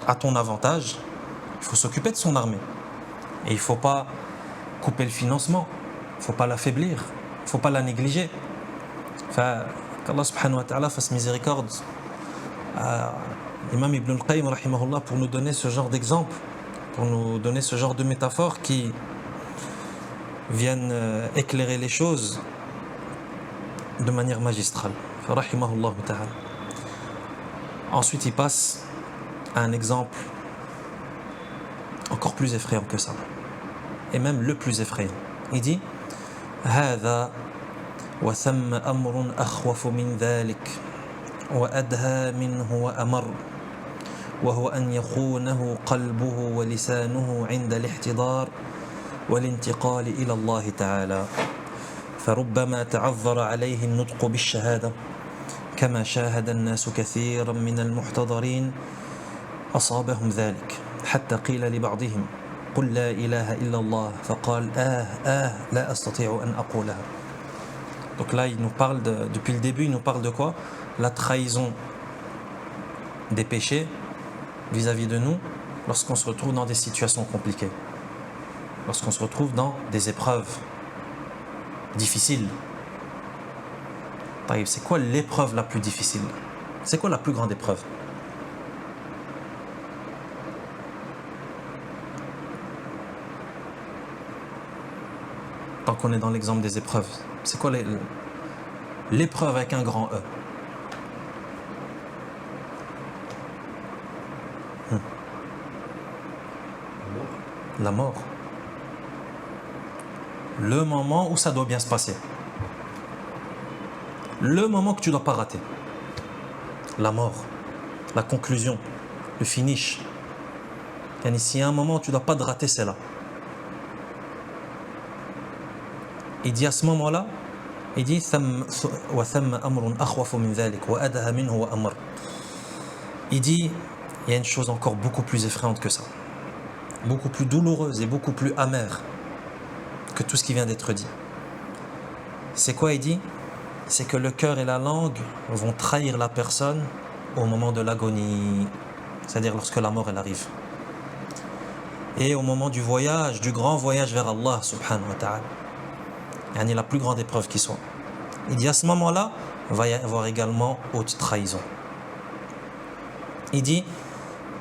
à ton avantage, il faut s'occuper de son armée. Et il ne faut pas couper le financement, il ne faut pas l'affaiblir, il ne faut pas la négliger. Qu'Allah subhanahu wa ta'ala fasse miséricorde à l'imam Ibn al-Qayyim rahimahullah pour nous donner ce genre d'exemple, pour nous donner ce genre de métaphores qui viennent éclairer les choses de manière magistrale. Rahimahullah ta'ala. Ensuite, il passe à un exemple encore plus effrayant que ça, et même le plus effrayant. Il dit هذا وثم أمر أخوف من ذلك وأدهى منه وأمر وهو أن يخونه قلبه ولسانه عند الاحتضار والانتقال إلى الله تعالى فربما تعذر عليه النطق بالشهادة كما شاهد الناس كثيرا من المحتضرين أصابهم ذلك حتى قيل لبعضهم قل لا إله إلا الله فقال لا أستطيع أن أقولها. Donc là, il nous parle depuis le début, il nous parle de quoi? La trahison des péchés vis-à-vis de nous lorsqu'on se retrouve dans des situations compliquées, lorsqu'on se retrouve dans des épreuves difficiles. C'est quoi l'épreuve la plus difficile? C'est quoi la plus grande épreuve? Tant qu'on est dans l'exemple des épreuves, c'est quoi l'épreuve avec un grand E? La mort. Le moment où ça doit bien se passer. Le moment que tu ne dois pas rater. La mort. La conclusion. Le finish. S'il y a un moment où tu ne dois pas te rater, c'est là. Il dit à ce moment-là, il dit il dit, il y a une chose encore beaucoup plus effrayante que ça, beaucoup plus douloureuse et beaucoup plus amère que tout ce qui vient d'être dit. C'est quoi? Il dit, c'est que le cœur et la langue vont trahir la personne au moment de l'agonie, c'est-à-dire lorsque la mort elle arrive, et au moment du voyage, du grand voyage vers Allah subhanahu wa ta'ala. Yani la plus grande épreuve qui soit. Il dit à ce moment-là, va y avoir également haute trahison. Il dit,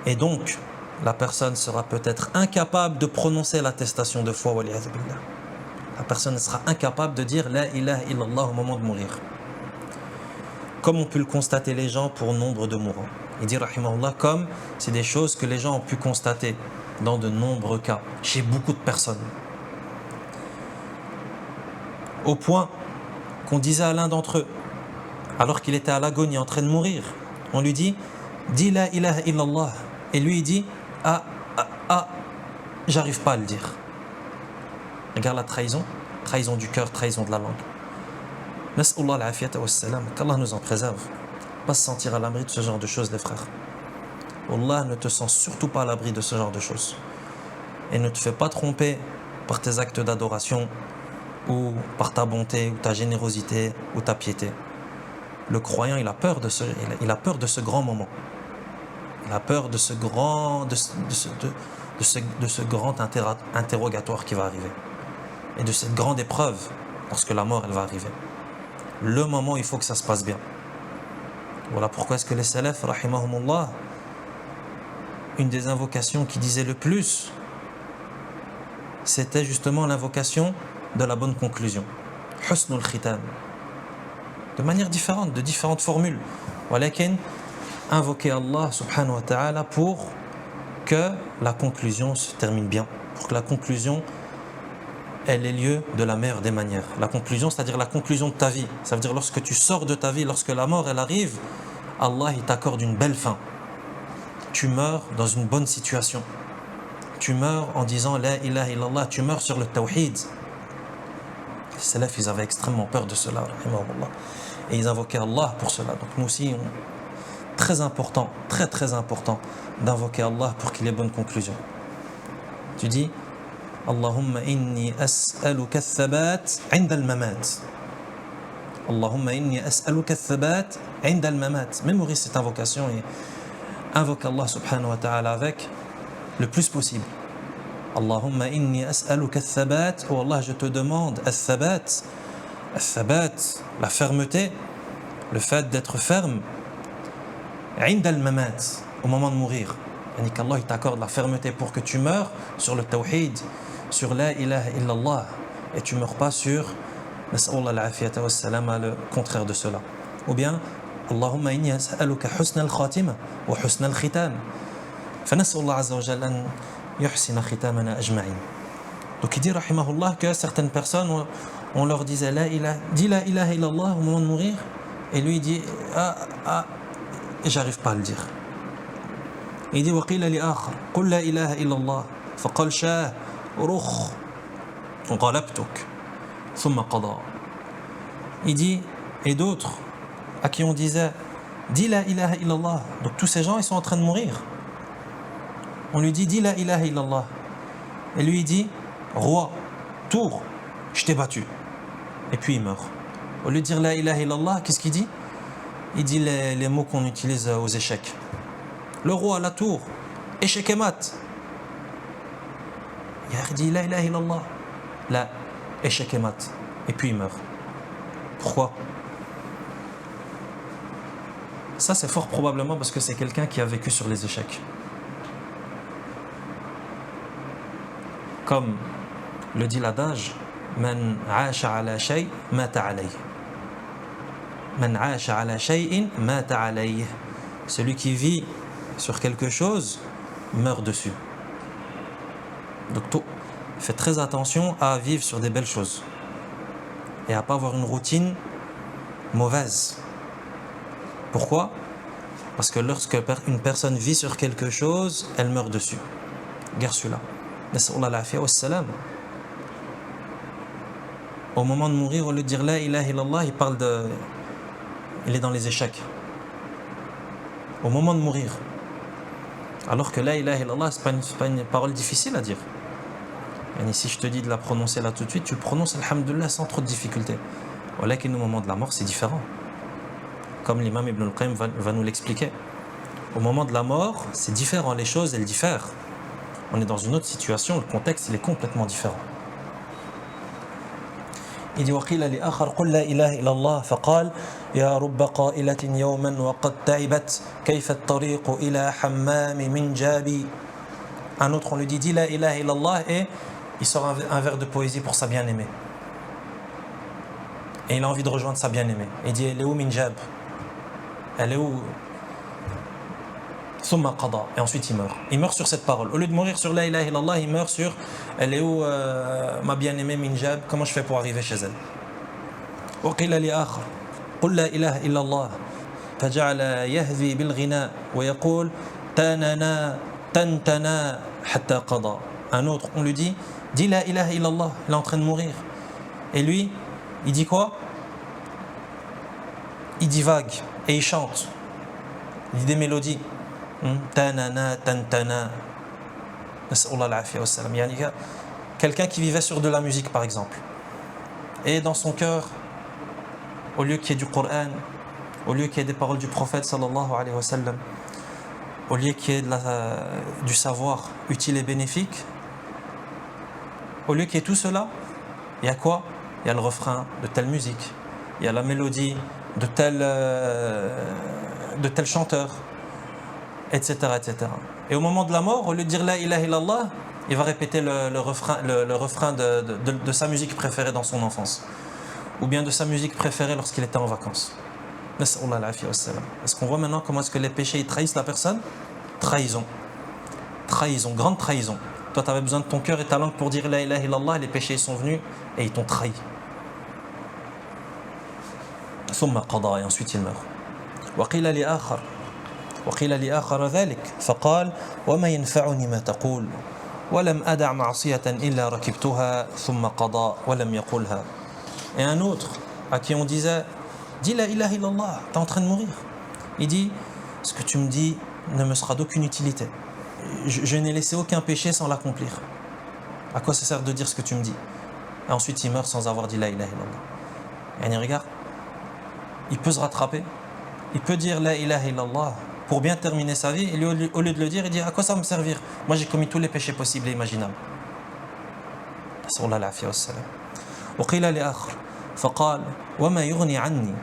et donc, la personne sera peut-être incapable de prononcer l'attestation de foi, la personne sera incapable de dire la ilaha illallah au moment de mourir. Comme on peut le constater les gens pour nombre de mourants. Il dit, rahimahullah, comme c'est des choses que les gens ont pu constater dans de nombreux cas, chez beaucoup de personnes. Au point qu'on disait à l'un d'entre eux, alors qu'il était à l'agonie en train de mourir, on lui dit dis la ilaha illallah, et lui il dit j'arrive pas à le dire. Regarde la trahison, trahison du cœur, trahison de la langue. Nas'Allah al-afiyata wa salam, qu'Allah nous en préserve. Pas se sentir à l'abri de ce genre de choses, les frères. Allah ne te sent surtout pas à l'abri de ce genre de choses. Et ne te fais pas tromper par tes actes d'adoration ou par ta bonté ou ta générosité ou ta piété. Le croyant, il a peur de ce grand moment. Il a peur de ce grand interrogatoire qui va arriver. Et de cette grande épreuve lorsque la mort elle va arriver. Le moment où il faut que ça se passe bien. Voilà pourquoi est-ce que les salafs, rahimahumullah, une des invocations qui disait le plus, c'était justement l'invocation de la bonne conclusion. Husnul khitam. De manière différente, de différentes formules. Walakin, invoquer Allah subhanahu wa ta'ala pour que la conclusion se termine bien. Pour que la conclusion, elle ait lieu de la meilleure des manières. La conclusion, c'est-à-dire la conclusion de ta vie. Ça veut dire lorsque tu sors de ta vie, lorsque la mort, elle arrive, Allah, il t'accorde une belle fin. Tu meurs dans une bonne situation. Tu meurs en disant la ilaha illallah, tu meurs sur le tawhid. Les salafs, ils avaient extrêmement peur de cela, et ils invoquaient Allah pour cela. Donc nous aussi, très important, très très important d'invoquer Allah pour qu'il ait bonne conclusion. Tu dis Allahumma inni as'aluka al-thabat 'inda al-mamat. Allahumma inni as'aluka al-thabat 'inda al-mamat. Mémorise cette invocation et invoque Allah subhanahu wa ta'ala avec le plus possible. Allahumma inni as'aluka al-thabat. Oh Allah, je te demande al-thabat. Al-thabat, la fermeté, le fait d'être ferme. 'Inda al-mamat, au moment de mourir. Yani qu'Allah t'accorde la fermeté pour que tu meurs sur le tawhid, sur la ilaha illallah, et tu ne meurs pas sur nas'Allah al-afiyata wa salama, le contraire de cela. Ou bien Allahumma inni as'aluka husna al-khatima wa husna al-khitam. Fanas'Allah azza wa jalla an yuhsina khitamana ajma'in. Donc il dit rahimahullah que certaines personnes, on leur disait dis la ilaha illallah au moment de mourir, et lui il dit et j'arrive pas à le dire. Il dit وقيل لآخر قل لا إله إلا الله فقال شاه رخ غلبتك ثم قضى. Il dit, et d'autres à qui on disait dis la ilaha illallah. Donc tous ces gens ils sont en train de mourir. On lui dit dis la ilaha illallah, et lui il dit roi, tour, je t'ai battu, et puis il meurt. Au lieu de dire la ilaha illallah, qu'est-ce qu'il dit? Il dit les mots qu'on utilise aux échecs. Le roi, la tour, échec et mat. Il dit la ilaha illallah, la échec et mat, et puis il meurt. Pourquoi? Ça c'est fort probablement parce que c'est quelqu'un qui a vécu sur les échecs. Comme le dit l'adage, man 'asha 'ala shay mata 'alayh. Man 'asha 'ala shay'in mata 'alayh. Celui qui vit sur quelque chose meurt dessus. Donc fais très attention à vivre sur des belles choses et à pas avoir une routine mauvaise. Pourquoi? Parce que lorsque une personne vit sur quelque chose, elle meurt dessus. Regarde celui-là. Nas'Allah al-afiyata wa salam. Au moment de mourir, au lieu de dire la ilaha illallah, il est dans les échecs. Au moment de mourir. Alors que la ilaha illallah, c'est pas une parole difficile à dire. Et si je te dis de la prononcer là tout de suite, tu le prononces alhamdoulilah sans trop de difficulté. Voilà qu'au moment de la mort, c'est différent. Comme l'imam Ibn al-Qayyim va nous l'expliquer. Au moment de la mort, c'est différent, les choses elles diffèrent. On est dans une autre situation, le contexte il est complètement différent. Il dit وقيل لآخر قل لا إله إلا الله فقال يا رب قائلة يوما وقد تعبت كيف الطريق إلى حمام من جابي. Un autre on lui dit la ilaha illallah et il sort un vers de poésie pour sa bien-aimée. Et il a envie de rejoindre sa bien-aimée. Il dit elle est où min jab? Elle est où? Thumma qada. Et ensuite il meurt. Il meurt sur cette parole. Au lieu de mourir sur la ilaha illallah, il meurt sur elle est où ma bien-aimée min jab? Comment je fais pour arriver chez elle? وقيل لآخر قل لا إله إلا الله فجعل يهذي بالغناء ويقول تننا تنتنا حتى قضى. Un autre, on lui dit dis la ilaha illallah, il est en train de mourir. Et lui, il dit quoi? Il divague et il chante. Il dit des mélodies. Tanana tantana. Nas'Allah al-afiyya wassalam. Quelqu'un qui vivait sur de la musique par exemple. Et dans son cœur, au lieu qu'il y ait du Coran, au lieu qu'il y ait des paroles du prophète sallallahu alayhi wa sallam, au lieu qu'il y ait du savoir utile et bénéfique, au lieu qu'il y ait tout cela, il y a quoi? Il y a le refrain de telle musique, il y a la mélodie de tel chanteur, etc., etc. Et au moment de la mort, au lieu de dire la ilaha illallah, il va répéter le refrain de sa musique préférée dans son enfance, ou bien de sa musique préférée lorsqu'il était en vacances. Est-ce qu'on voit maintenant comment est-ce que les péchés ils trahissent la personne? Trahison, grande trahison. Toi tu avais besoin de ton cœur et ta langue pour dire la ilaha illallah, les péchés sont venus et ils t'ont trahi. ثم قضى, et ensuite il meurt. وقيل لآخر ذلك فقال وما ينفعني ما تقول ولم أدع معصية إلا ركبتها ثم قضى ولم يقولها. Et un autre à qui on disait dis la ilaha illallah, tu es en train de mourir. Il dit ce que tu me dis ne me sera d'aucune utilité. Je n'ai laissé aucun péché sans l'accomplir. À quoi ça sert de dire ce que tu me dis? Et ensuite il meurt sans avoir dit la ilaha illallah. Et regarde, il peut se rattraper, il peut dire la ilaha illallah pour bien terminer sa vie, et lui, au lieu de le dire, il dit à quoi ça va me servir? Moi j'ai commis tous les péchés possibles et imaginables. Sallallahu alayhi wa sallam. وقيل لآخر فقال وما يغني عني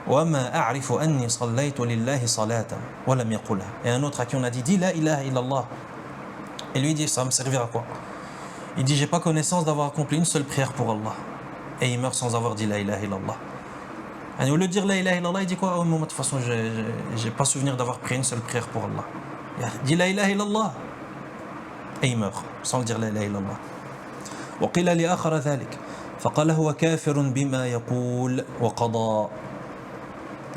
وما أعرف أني صليت لله صلاة ولم يقلها. Et un autre à qui on a dit dis la ilaha illallah, et lui dit ça va me servir à quoi? Il dit j'ai pas connaissance d'avoir accompli une seule prière pour Allah, et il meurt sans avoir dit la ilaha illallah. Et au lieu de dire la ilaha illallah, il dit quoi? Oh, moi de toute façon j'ai pas souvenir d'avoir prié une seule prière pour Allah. Il dit la ilaha illallah et il meurt sans le dire la ilaha illallah. وقيل لآخر ذلك فقال هو كافر بما يقول وقضى.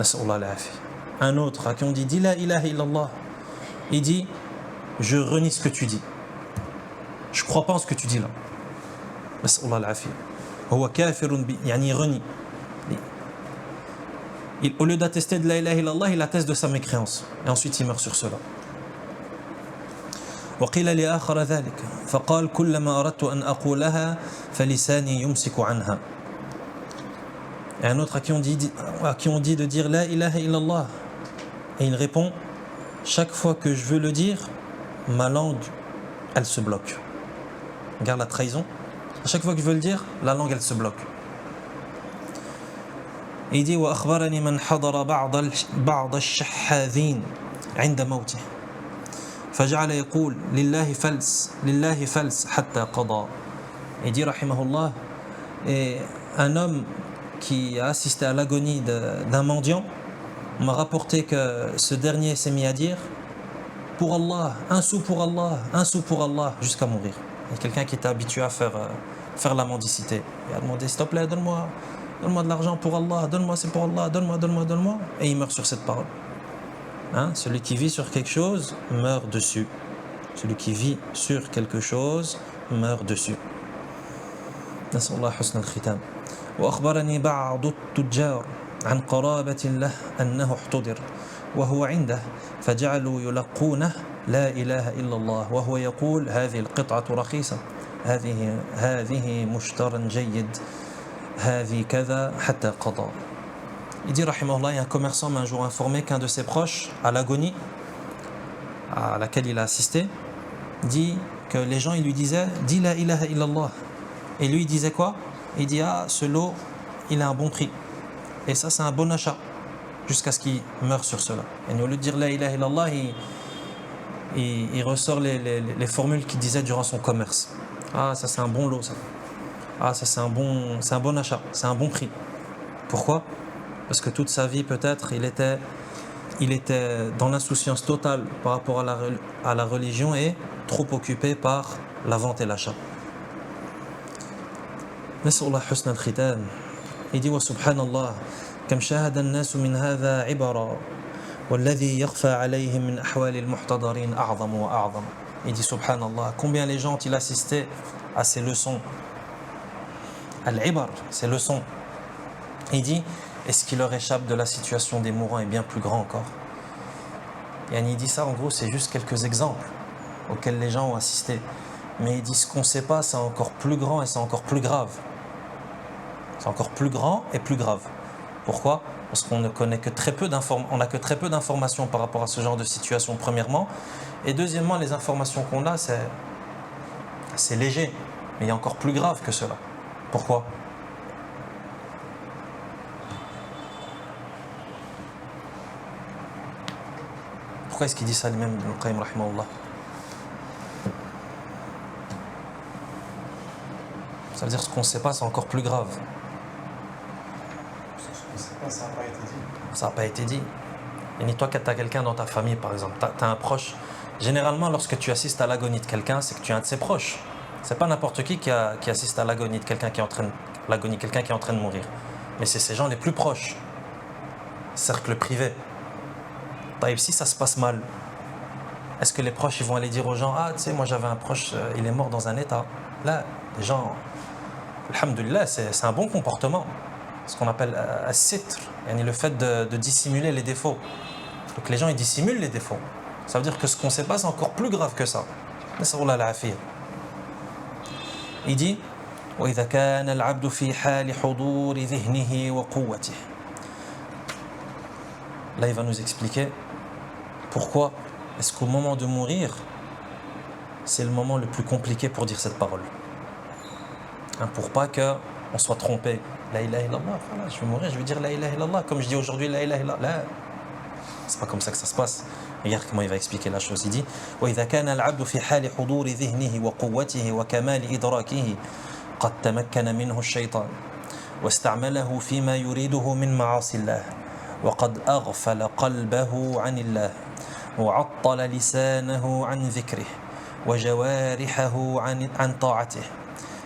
نسأل الله العافية. Un autre à qui on dit dis la ilaha illallah, il dit je renie ce que tu dis, je crois pas en ce que tu dis là. نسأل الله العافية. هو كافر يعني il renie. Au lieu d'attester de la ilaha illallah, il atteste de sa mécréance. Et ensuite il meurt sur cela. وقيل لآخر ذلك فقال كلما أردت أن أقولها فلساني يمسك عنها. Et un autre à qui on dit de dire la ilaha illallah, et il répond chaque fois que je veux le dire, ma langue elle se bloque. Regarde la trahison. À chaque fois que je veux le dire, la langue elle se bloque. Et il dit وأخبرني من حضر بعض الشحاذين عند موته فجعل يقول لله فلس حتى قضى. Il dit rahimahullah, et un homme qui a assisté à l'agonie d'un mendiant m'a rapporté que ce dernier s'est mis à dire pour Allah, un sou pour Allah, un sou pour Allah, jusqu'à mourir. Il y a quelqu'un qui était habitué à faire la mendicité. Il a demandé s'il te plaît donne-moi de l'argent pour Allah, donne-moi c'est pour Allah, donne-moi, et il meurt sur cette parole. Celui qui vit sur quelque chose meurt dessus. Celui qui vit sur quelque chose meurt dessus. نسأل الله حسن الختام. وأخبرني بعض التجار عن قرابة له أنه احتضر وهو عنده فجعلوا يلقونه لا إله إلا الله وهو يقول هذه القطعة رخيصة هذه مشترى جيد هذه كذا حتى قضى. Il dit rahimahullah, il y a un commerçant m'a un jour informé qu'un de ses proches à l'agonie à laquelle il a assisté dit que les gens ils lui disaient dis la ilaha illallah, et lui il disait quoi? Il dit ce lot il a un bon prix et ça c'est un bon achat, jusqu'à ce qu'il meure sur cela. Et au lieu de dire la ilaha illallah, il ressort les formules qu'il disait durant son commerce. Ça c'est un bon lot, ça. Ça c'est un bon achat, c'est un bon prix. Pourquoi? Parce que toute sa vie peut-être il était dans l'insouciance totale par rapport à la religion et trop occupé par la vente et l'achat. نسأل الله حسن الختام. Il dit وسبحان الله كم شاهد الناس من هذا عبرا والذي يخفى عليهم من أحوال المحتضرين أعظم وأعظم. Il dit subhanallah, combien les gens ont-ils assisté à ces leçons. Al-ibar, ces leçons. Il dit, et ce qui leur échappe de la situation des mourants est bien plus grand encore. Et il dit ça, en gros, c'est juste quelques exemples auxquels les gens ont assisté. Mais il dit, ce qu'on ne sait pas, c'est encore plus grand et c'est encore plus grave. C'est encore plus grand et plus grave. Pourquoi ? Parce qu'on ne connaît que très peu on n'a que très peu d'informations par rapport à ce genre de situation, premièrement. Et deuxièmement, les informations qu'on a, c'est léger. Mais il y a encore plus grave que cela. Pourquoi ? Pourquoi est-ce qu'il dit ça lui-même, Ibn Qayyim rahimahullah ? Ça veut dire ce qu'on ne sait pas, c'est encore plus grave. Ce qu'on ne sait pas, ça n'a pas été dit. Ça n'a pas été dit. Et ni toi, quand tu as quelqu'un dans ta famille, par exemple, tu as un proche. Généralement, lorsque tu assistes à l'agonie de quelqu'un, c'est que tu es un de ses proches. C'est pas n'importe qui assiste à l'agonie de quelqu'un qui est en train de mourir. Mais c'est ces gens les plus proches. Cercle privé. Taïb, si ça se passe mal, est-ce que les proches ils vont aller dire aux gens, ah tu sais, moi j'avais un proche, il est mort dans un état. Là, les gens, alhamdoulilah, c'est un bon comportement. Ce qu'on appelle as-sitr, le fait de dissimuler les défauts. Donc les gens ils dissimulent les défauts. Ça veut dire que ce qu'on ne sait pas, c'est encore plus grave que ça. Il dit وإذا كان العبد في حال حضور ذهنه وقوته. Là, il va nous expliquer pourquoi est-ce qu'au moment de mourir, c'est le moment le plus compliqué pour dire cette parole. Pour pas qu'on soit trompé. La ilaha illallah, voilà, je vais mourir, je vais dire la ilaha illallah. Comme je dis aujourd'hui la ilaha illallah. Là, c'est pas comme ça que ça se passe. Regarde comment il va expliquer la chose. Il dit وإذا كان العبد في حال حضور ذهنه وقوته وكمال إدراكه قد تمكن منه الشيطان واستعمله فيما يريده من معاصي الله وقد أغفل قلبه عن الله وعطل لسانه عن ذكره وجوارحه عن طاعته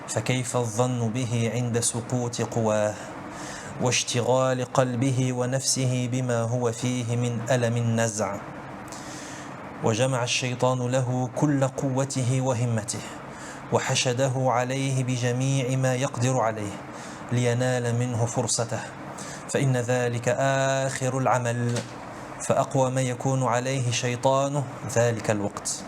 فكيف الظن به عند سقوط قواه واشتغال قلبه ونفسه بما هو فيه من ألم النزع وجمع الشيطان له كل قوته وهمته وحشده عليه بجميع ما يقدر عليه لينال منه فرصته فإن ذلك آخر العمل فأقوى ما يكون عليه شيطانه ذلك الوقت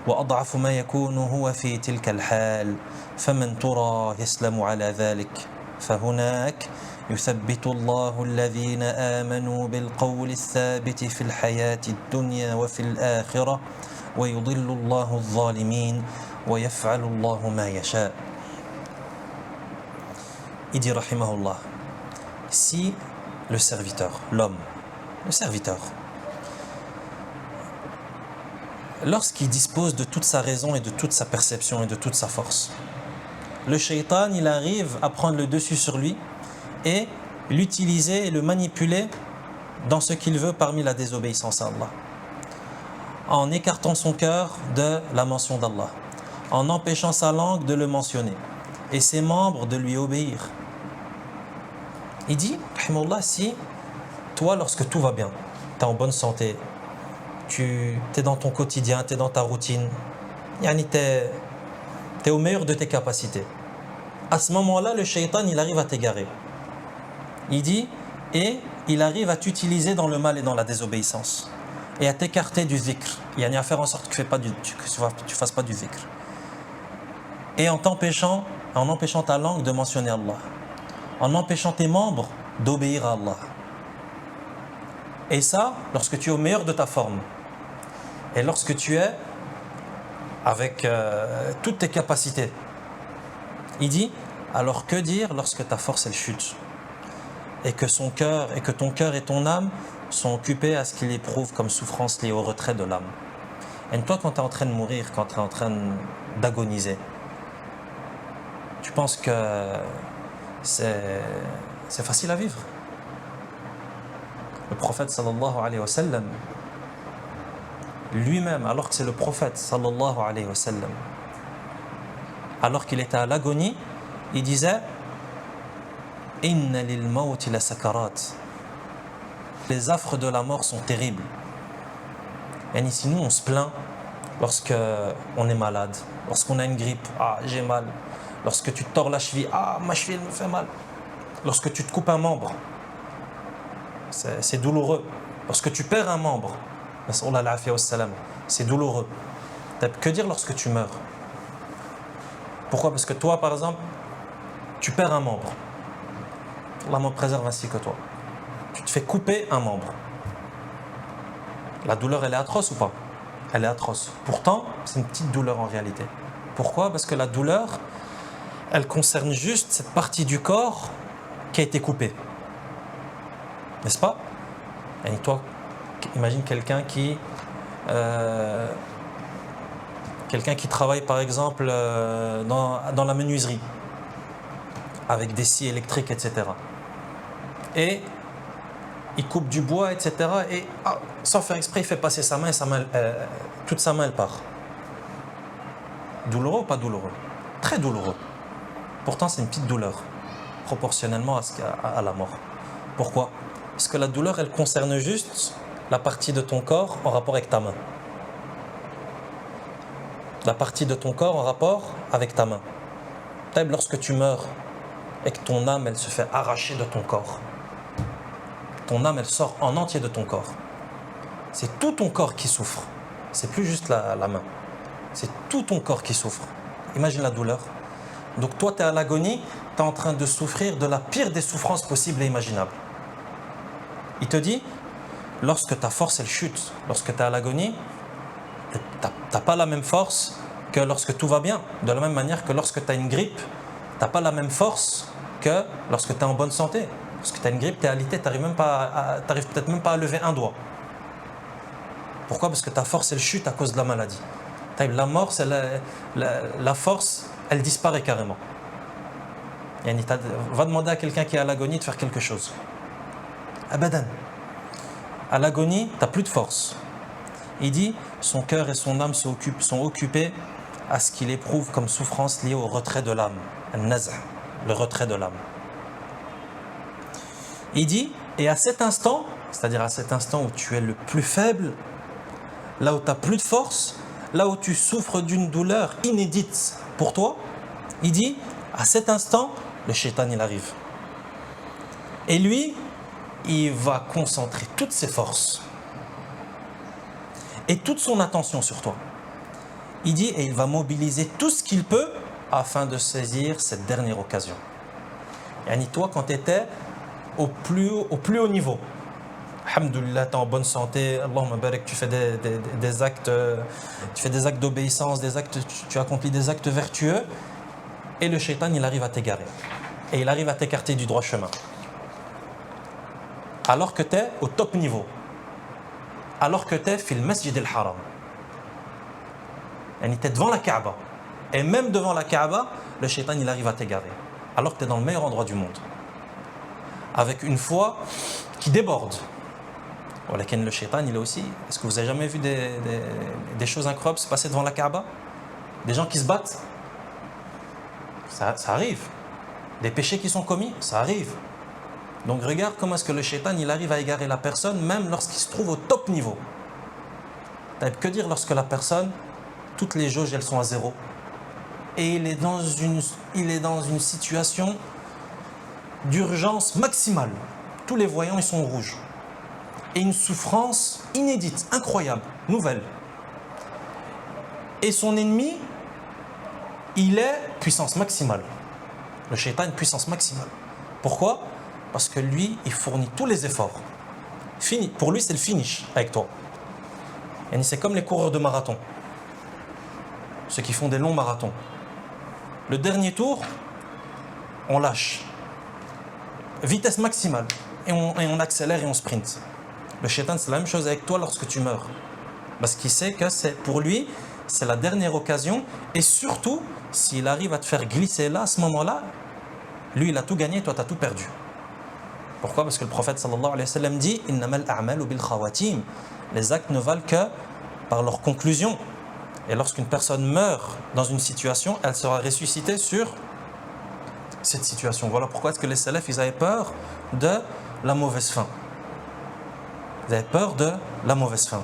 وأضعف ما يكون هو في تلك الحال فمن ترى يسلم على ذلك فهناك يثبت الله الذين آمنوا بالقول الثابت في الحياة الدنيا وفي الآخرة ويضل الله الظالمين ويفعل الله ما يشاء. Il dit rahimahullah, si le serviteur, l'homme, le serviteur, lorsqu'il dispose de toute sa raison et de toute sa perception et de toute sa force, le shaitan, il arrive à prendre le dessus sur lui et l'utiliser et le manipuler dans ce qu'il veut parmi la désobéissance à Allah, en écartant son cœur de la mention d'Allah, en empêchant sa langue de le mentionner et ses membres de lui obéir. Il dit, rahimahullah, si toi, lorsque tout va bien, tu es en bonne santé, tu es dans ton quotidien, tu es dans ta routine, tu es au meilleur de tes capacités, à ce moment-là, le shaitan, il arrive à t'égarer. Il dit, et il arrive à t'utiliser dans le mal et dans la désobéissance, et à t'écarter du zikr, à faire en sorte que tu fasses pas du zikr, et en empêchant ta langue de mentionner Allah, en empêchant tes membres d'obéir à Allah. Et ça, lorsque tu es au meilleur de ta forme, et lorsque tu es avec toutes tes capacités. Il dit, alors que dire lorsque ta force elle chute et que ton cœur et ton âme sont occupés à ce qu'il éprouve comme souffrance liée au retrait de l'âme. Et toi, quand tu es en train de mourir, quand tu es en train d'agoniser, tu penses que c'est facile à vivre? Le prophète sallallahu alayhi wa sallam lui-même, alors que c'est le prophète sallallahu alayhi wa sallam, alors qu'il était à l'agonie, il disait Inna lil mawti la sakarat. Les affres de la mort sont terribles. Et ici, nous, on se plaint lorsque on est malade, lorsqu'on a une grippe, ah, j'ai mal. Lorsque tu te tords la cheville, ah, ma cheville me fait mal. Lorsque tu te coupes un membre, c'est douloureux. Lorsque tu perds un membre, c'est douloureux. Que dire lorsque tu meurs? Pourquoi? Parce que toi, par exemple, tu perds un membre. Allah me préserve ainsi que toi. Tu te fais couper un membre. La douleur, elle est atroce ou pas? Elle est atroce. Pourtant, c'est une petite douleur en réalité. Pourquoi? Parce que la douleur, elle concerne juste cette partie du corps qui a été coupée. N'est-ce pas? Et toi, imagine quelqu'un qui travaille par exemple dans la menuiserie avec des scies électriques, etc. Et il coupe du bois, etc. Et sans faire exprès, il fait passer sa main et toute sa main elle part. Douloureux ou pas douloureux? Très douloureux. Pourtant c'est une petite douleur proportionnellement à la mort. Pourquoi? Parce que la douleur elle concerne juste la partie de ton corps en rapport avec ta main. La partie de ton corps en rapport avec ta main. Lorsque tu meurs et que ton âme elle se fait arracher de ton corps, ton âme elle sort en entier de ton corps. C'est tout ton corps qui souffre. C'est plus juste la main. C'est tout ton corps qui souffre. Imagine la douleur. Donc toi tu es à l'agonie, tu es en train de souffrir de la pire des souffrances possibles et imaginables. Il te dit, lorsque ta force elle chute, lorsque tu es à l'agonie, tu n'as pas la même force que lorsque tout va bien. De la même manière que lorsque tu as une grippe, tu n'as pas la même force que lorsque tu es en bonne santé. Lorsque tu as une grippe, tu es alité, tu n'arrives peut-être même pas à lever un doigt. Pourquoi? Parce que ta force elle chute à cause de la maladie. La mort, la force, elle disparaît carrément. Va demander à quelqu'un qui est à l'agonie de faire quelque chose. Abadan. À l'agonie, tu n'as plus de force. Il dit, son cœur et son âme sont occupés à ce qu'il éprouve comme souffrance liée au retrait de l'âme. Al-naz'a, le retrait de l'âme. Il dit, et à cet instant, c'est-à-dire à cet instant où tu es le plus faible, là où tu n'as plus de force, là où tu souffres d'une douleur inédite pour toi, il dit, à cet instant, le shaitan il arrive. Et lui, il va concentrer toutes ses forces et toute son attention sur toi. Il dit, et il va mobiliser tout ce qu'il peut afin de saisir cette dernière occasion. Yani toi, quand tu étais au plus haut niveau, alhamdoulilah, tu es en bonne santé, Allahumma barak, tu fais des actes, d'obéissance, tu accomplis des actes vertueux, et le shaitan, il arrive à t'égarer. Et il arrive à t'écarter du droit chemin. Alors que tu es au top niveau. Alors que tu es fil masjid al-haram. Tu es devant la Kaaba. Et même devant la Kaaba, le shaitan, il arrive à t'égarer. Alors que tu es dans le meilleur endroit du monde. Avec une foi qui déborde. Le shaitan, il est aussi. Est-ce que vous avez jamais vu des choses incroyables se passer devant la Kaaba? Des gens qui se battent? Ça arrive. Des péchés qui sont commis? Ça arrive. Donc regarde comment est-ce que le shaitan, il arrive à égarer la personne même lorsqu'il se trouve au top niveau. Que dire lorsque la personne, toutes les jauges, elles sont à zéro. Et il est dans une situation d'urgence maximale. Tous les voyants, ils sont rouges. Et une souffrance inédite, incroyable, nouvelle. Et son ennemi, il est puissance maximale. Le shaitan, puissance maximale. Pourquoi? Parce que lui, il fournit tous les efforts. Fini. Pour lui, c'est le finish avec toi. Et c'est comme les coureurs de marathon. Ceux qui font des longs marathons. Le dernier tour, on lâche. Vitesse maximale. Et on accélère et on sprint. Le shaitan, c'est la même chose avec toi lorsque tu meurs. Parce qu'il sait que pour lui, c'est la dernière occasion. Et surtout, s'il arrive à te faire glisser là, à ce moment-là, lui, il a tout gagné, toi, tu as tout perdu. Pourquoi? Parce que le prophète sallallahu alayhi wa sallam dit « Innamal a'malu bil khawatim » Les actes ne valent que par leur conclusion. Et lorsqu'une personne meurt dans une situation, elle sera ressuscitée sur cette situation. Voilà pourquoi est-ce que les salafs, ils avaient peur de la mauvaise fin. Ils avaient peur de la mauvaise fin.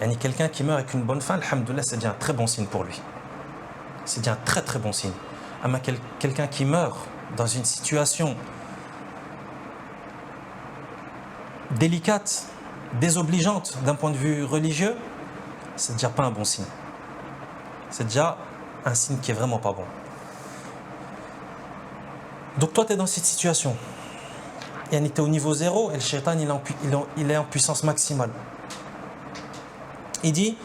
Et quelqu'un qui meurt avec une bonne fin, alhamdoulilah, c'est déjà un très bon signe pour lui. C'est déjà un très très bon signe. Mais quelqu'un qui meurt dans une situation délicate, désobligeante d'un point de vue religieux, c'est déjà pas un bon signe. C'est déjà un signe qui est vraiment pas bon. Donc toi tu es dans cette situation. Et tu es au niveau 0 et le shaitan il est en puissance maximale. Il dit,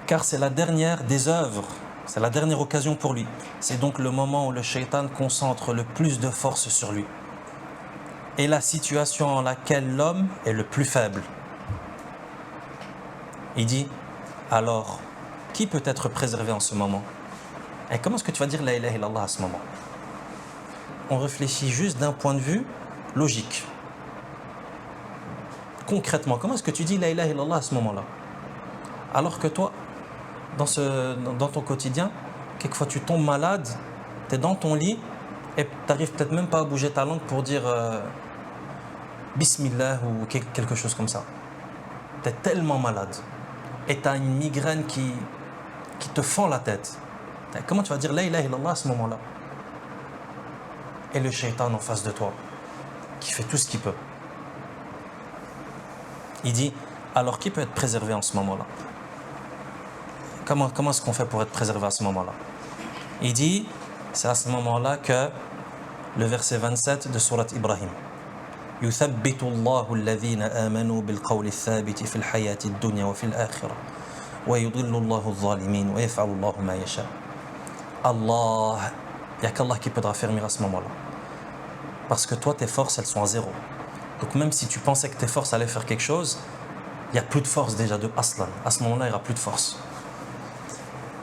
car c'est la dernière des œuvres, c'est la dernière occasion pour lui. C'est donc le moment où le shaitan concentre le plus de force sur lui. Et la situation en laquelle l'homme est le plus faible. Il dit, alors, qui peut être préservé en ce moment? Et comment est-ce que tu vas dire la ilaha illallah à ce moment? On réfléchit juste d'un point de vue logique. Concrètement, comment est-ce que tu dis la ilaha illallah à ce moment-là? Alors que toi, dans ton quotidien, quelquefois tu tombes malade, tu es dans ton lit et tu n'arrives peut-être même pas à bouger ta langue pour dire Bismillah ou quelque chose comme ça. Tu es tellement malade et tu as une migraine qui te fend la tête. Comment tu vas dire la ilaha illallah à ce moment-là? Et le shaitan en face de toi, qui fait tout ce qu'il peut. Il dit, alors qui peut être préservé en ce moment-là? Comment est-ce qu'on fait pour être préservé à ce moment-là? Il dit, c'est à ce moment-là que le verset 27 de Sourate Ibrahim. يثبت الله الذين آمنوا بالقول الثابت في الحياة الدنيا وفي الآخرة ويضل الله الظالمين ويفعل الله ما يشاء. Allah, il n'y a qu'Allah qui peut te raffermir à ce moment-là. Parce que toi, tes forces, elles sont à 0. Donc même si tu pensais que tes forces allaient faire quelque chose, il n'y a plus de force déjà de aslan. À ce moment-là, il n'y aura plus de force.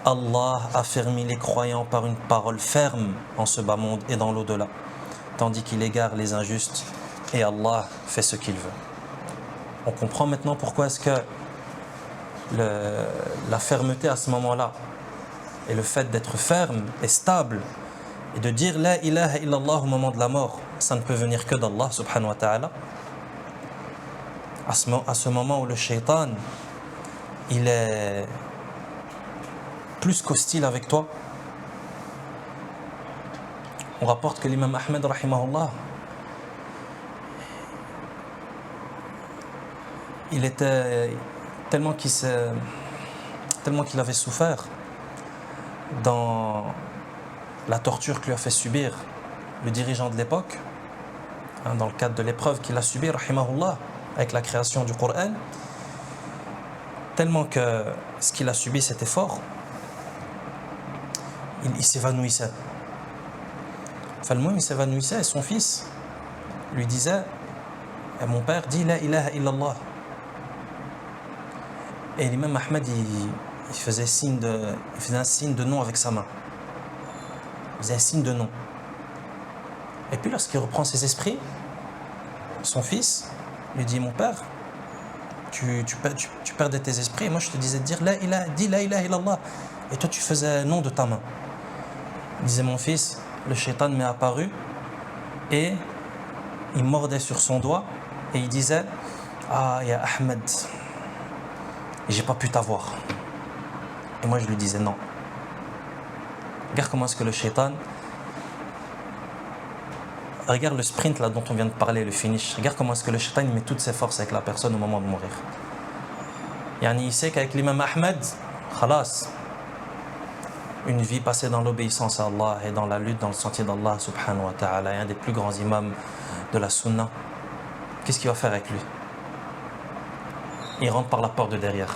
Allah affermit les croyants par une parole ferme en ce bas monde et dans l'au-delà, tandis qu'il égare les injustes et Allah fait ce qu'il veut. On comprend maintenant pourquoi est-ce que la fermeté à ce moment-là et le fait d'être ferme et stable et de dire la ilaha illallah au moment de la mort, ça ne peut venir que d'Allah subhanahu wa ta'ala. À ce moment où le shaitan il est plus qu'hostile avec toi. On rapporte que l'imam Ahmed rahimahullah, il était tellement qu'il avait souffert dans la torture que lui a fait subir le dirigeant de l'époque, dans le cadre de l'épreuve qu'il a subie rahimahullah avec la création du Coran, tellement que ce qu'il a subi c'était fort, il s'évanouissait. Enfin, le moment il s'évanouissait et son fils lui disait mon père dit la ilaha illallah. Et l'imam Ahmed il faisait un signe de non avec sa main. Il faisait un signe de non. Et puis lorsqu'il reprend ses esprits, son fils lui dit mon père, tu perdais tes esprits et moi je te disais de dire la ilaha illallah et toi tu faisais non de ta main. Il disait mon fils, le shaitan m'est apparu et il mordait sur son doigt et il disait ah ya Ahmed, j'ai pas pu t'avoir. Et moi je lui disais non. Regarde comment est-ce que le shaitan, regarde le sprint là dont on vient de parler, le finish. Regarde comment est-ce que le shaitan il met toutes ses forces avec la personne au moment de mourir. Yani il sait qu'avec l'imam Ahmed, khalas, une vie passée dans l'obéissance à Allah et dans la lutte dans le sentier d'Allah subhanahu wa ta'ala, un des plus grands imams de la sunna, qu'est-ce qu'il va faire avec lui? Il rentre par la porte de derrière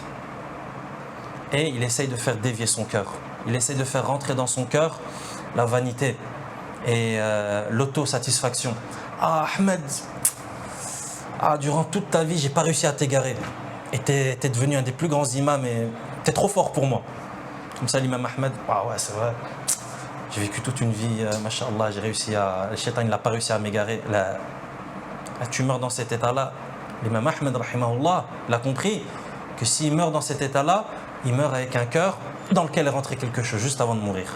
et il essaye de faire dévier son cœur. Il essaye de faire rentrer dans son cœur la vanité et l'autosatisfaction. Ah Ahmed, durant toute ta vie j'ai pas réussi à t'égarer et t'es devenu un des plus grands imams et t'es trop fort pour moi. Comme ça l'imam Ahmed, ouais c'est vrai, j'ai vécu toute une vie, mashallah, le shaitan il n'a pas réussi à m'égarer. Tu meurs dans cet état-là. L'imam Ahmed rahimahullah, il a compris que s'il meurt dans cet état-là, il meurt avec un cœur dans lequel est rentré quelque chose juste avant de mourir.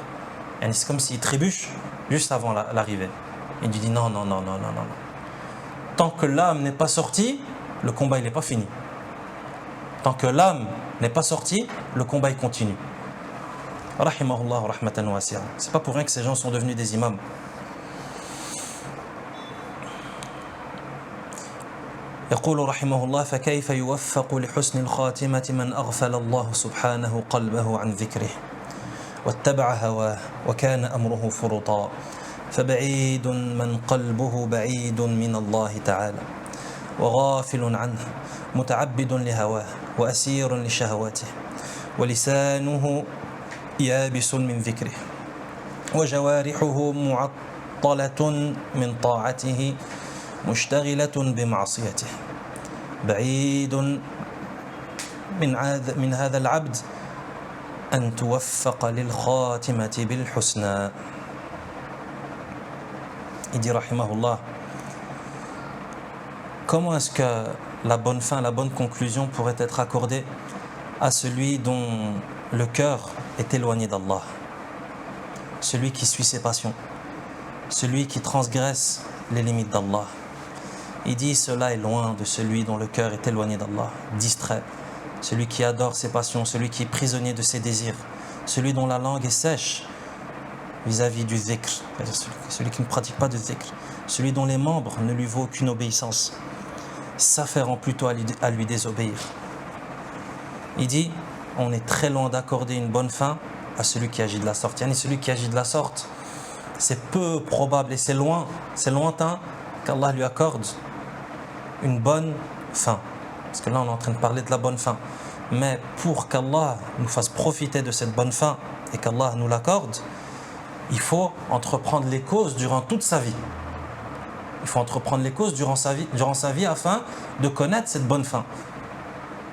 Et c'est comme s'il trébuche juste avant l'arrivée. Il lui dit non, non, non, non, non, non. Tant que l'âme n'est pas sortie, le combat il n'est pas fini. Tant que l'âme n'est pas sortie, le combat il continue. Rahimahullah rahmatan wasi'a. C'est pas pour rien que ces gens sont devenus des imams. يقول رحمه الله فكيف يوفق لحسن الخاتمة من أغفل الله سبحانه قلبه عن ذكره واتبع هواه وكان أمره فرطا فبعيد من قلبه بعيد من الله تعالى وغافل عنه متعبد لهواه وأسير لشهواته ولسانه يابس من ذكره وجوارحه معطلة من طاعته مشتغلة بمعصيته بعيد من هذا العبد أن توفق للخاتمة بالحسنى. Il dit rahimahullah, comment est-ce que la bonne fin, la bonne conclusion pourrait être accordée à celui dont le cœur est éloigné d'Allah, celui qui suit ses passions, celui qui transgresse les limites d'Allah. Il dit cela est loin de celui dont le cœur est éloigné d'Allah, distrait, celui qui adore ses passions, celui qui est prisonnier de ses désirs, celui dont la langue est sèche vis-à-vis du dhikr, celui qui ne pratique pas de dhikr, celui dont les membres ne lui vaut aucune obéissance, s'afférant plutôt à lui désobéir. Il dit on est très loin d'accorder une bonne fin à celui qui agit de la sorte. Et celui qui agit de la sorte, c'est peu probable et c'est lointain qu'Allah lui accorde une bonne fin. Parce que là on est en train de parler de la bonne fin. Mais pour qu'Allah nous fasse profiter de cette bonne fin et qu'Allah nous l'accorde, il faut entreprendre les causes durant toute sa vie. Il faut entreprendre les causes durant sa vie afin de connaître cette bonne fin.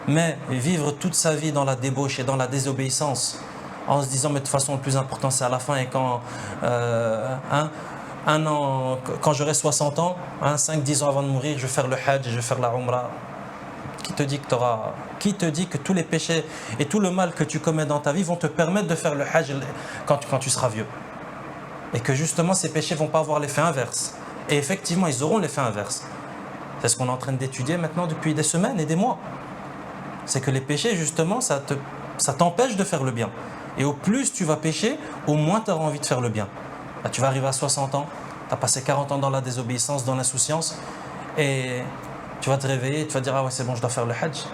Mais vivre toute sa vie dans la débauche et dans la désobéissance, en se disant mais de toute façon le plus important c'est à la fin et quand un an, quand j'aurai 60 ans, 5-10 ans avant de mourir, je vais faire le hajj et je vais faire la umrah. Qui te dit que tous les péchés et tout le mal que tu commets dans ta vie vont te permettre de faire le hajj quand tu seras vieux? Et que justement ces péchés ne vont pas avoir l'effet inverse. Et effectivement ils auront l'effet inverse. C'est ce qu'on est en train d'étudier maintenant depuis des semaines et des mois. C'est que les péchés justement ça t'empêche de faire le bien. Et au plus tu vas pécher, au moins tu auras envie de faire le bien. Là, tu vas arriver à 60 ans, tu as passé 40 ans dans la désobéissance, dans l'insouciance, et tu vas te réveiller et tu vas dire ah ouais c'est bon je dois faire le hajj.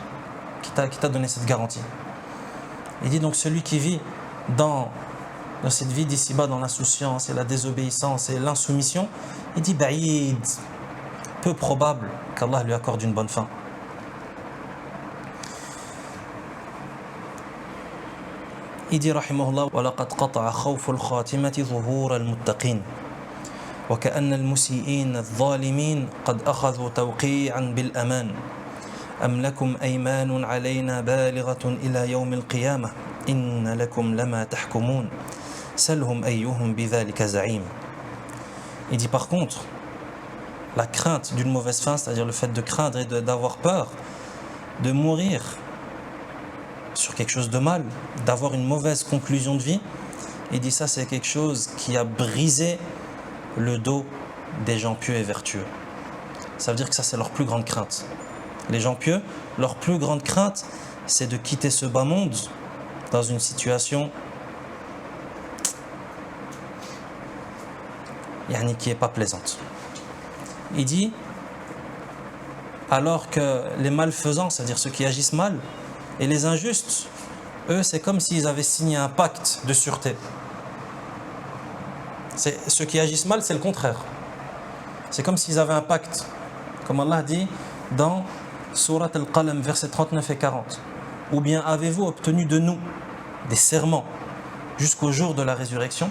Qui t'a donné cette garantie? Il dit donc celui qui vit dans cette vie d'ici-bas, dans l'insouciance et la désobéissance et l'insoumission, il dit ba'id, peu probable qu'Allah lui accorde une bonne fin. Il dit rahimahullah وَلَقَدْ قَطَعَ خَوْفُ الْخَاتِمَةِ ظُهُورَ الْمُتَّقِينَ وكأن المسيئين الظالمين قد أخذوا توقيعا بالأمان أم لكم أيمان علينا بالغة إلى يوم القيامة إن لكم لما تحكمون سلهم أيهم بذلك زعيم. Il dit par contre la crainte d'une mauvaise fin, c'est-à-dire le fait de craindre et d'avoir peur de mourir sur quelque chose de mal, d'avoir une mauvaise conclusion de vie, il dit ça c'est quelque chose qui a brisé le dos des gens pieux et vertueux. Ça veut dire que ça c'est leur plus grande crainte. Les gens pieux, leur plus grande crainte c'est de quitter ce bas monde dans une situation qui n'est pas plaisante. Il dit alors que les malfaisants, c'est-à-dire ceux qui agissent mal, et les injustes, eux c'est comme s'ils avaient signé un pacte de sûreté. Ceux qui agissent mal, c'est le contraire. C'est comme s'ils avaient un pacte. Comme Allah dit dans Surat Al-Qalam, versets 39 et 40. Ou bien avez-vous obtenu de nous des serments jusqu'au jour de la résurrection,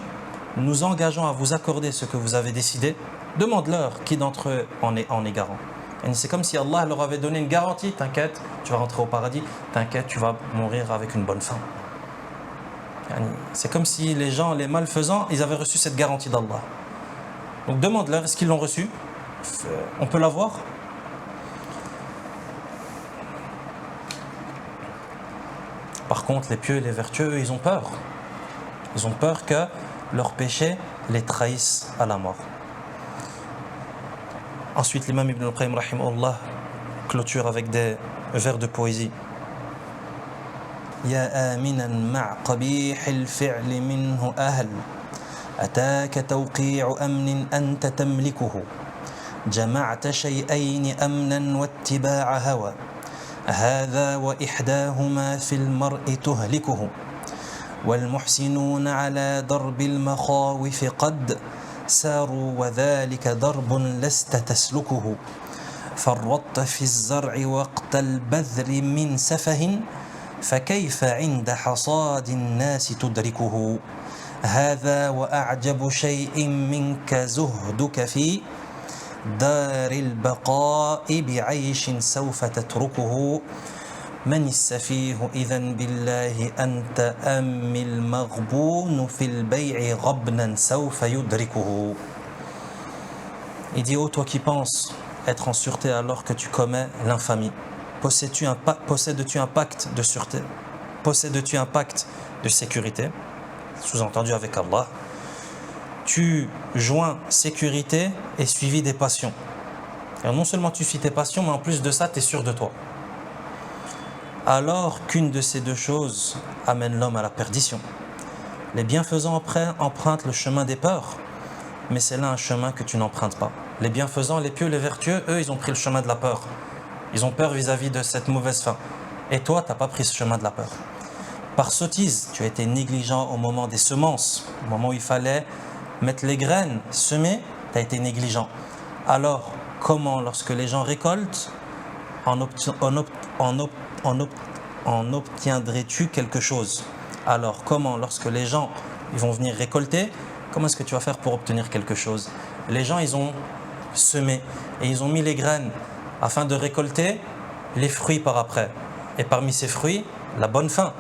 nous engageons à vous accorder ce que vous avez décidé. Demande-leur qui d'entre eux en est garant. Et c'est comme si Allah leur avait donné une garantie. T'inquiète, tu vas rentrer au paradis. T'inquiète, tu vas mourir avec une bonne fin. C'est comme si les gens, les malfaisants, ils avaient reçu cette garantie d'Allah. Donc demande-leur, est-ce qu'ils l'ont reçu? On peut l'avoir? Par contre, les pieux et les vertueux, ils ont peur. Ils ont peur que leurs péchés les trahissent à la mort. Ensuite, l'imam Ibn al-Qayyim rahimahullah clôture avec des vers de poésie. يا آمنا مع قبيح الفعل منه أهل أتاك توقيع أمن أنت تملكه جمعت شيئين أمنا واتباع هوى هذا وإحداهما في المرء تهلكه والمحسنون على درب المخاوف قد ساروا وذلك درب لست تسلكه فرطت في الزرع وقت البذر من سفه فكيف عند حصاد الناس تدركه هذا وأعجب شيء منك زهدك في دار البقاء بعيش سوف تتركه من السفيه إذن بالله أنت أم المغبون في البيع غبنا سوف يدركه. Il dit, ô toi qui penses être en sûreté alors que tu commets l'infamie, possèdes-tu un pacte de sûreté, possèdes-tu un pacte de sécurité, sous-entendu avec Allah, tu joins sécurité et suivi des passions. Alors non seulement tu suis tes passions, mais en plus de ça, tu es sûr de toi. Alors qu'une de ces deux choses amène l'homme à la perdition. Les bienfaisants empruntent le chemin des peurs, mais c'est là un chemin que tu n'empruntes pas. Les bienfaisants, les pieux, les vertueux, eux, ils ont pris le chemin de la peur. Ils ont peur vis-à-vis de cette mauvaise fin. Et toi, tu n'as pas pris ce chemin de la peur. Par sottise, tu as été négligent au moment des semences, au moment où il fallait mettre les graines, semer, tu as été négligent. Alors, comment, lorsque les gens récoltent, en obtiendrais-tu quelque chose? Alors, comment, lorsque les gens ils vont venir récolter, comment est-ce que tu vas faire pour obtenir quelque chose? Les gens, ils ont semé et ils ont mis les graines afin de récolter les fruits par après. Et parmi ces fruits, la bonne fin.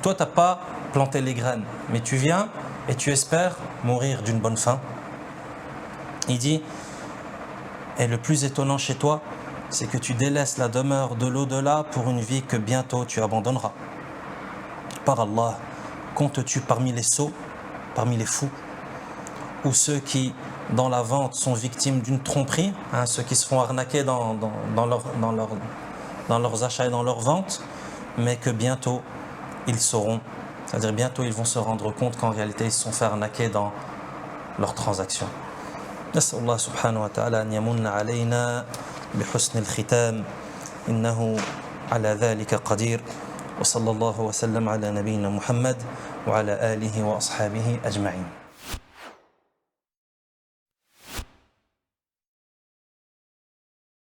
Toi, tu n'as pas planté les graines, mais tu viens et tu espères mourir d'une bonne fin. Il dit, et le plus étonnant chez toi, c'est que tu délaisses la demeure de l'au-delà pour une vie que bientôt tu abandonneras. Par Allah, comptes-tu parmi les sots, parmi les fous, ou ceux qui, dans la vente, sont victimes d'une tromperie, ceux qui se font arnaquer dans leurs achats et dans leurs ventes, mais que bientôt ils sauront, c'est-à-dire bientôt ils vont se rendre compte qu'en réalité ils se sont fait arnaquer dans leurs transactions. نسأل الله سبحانه وتعالى أن يمن علينا بحسن الختام إنه على ذلك قدير وصلى الله وسلم على نبينا محمد وعلى آله وأصحابه أجمعين.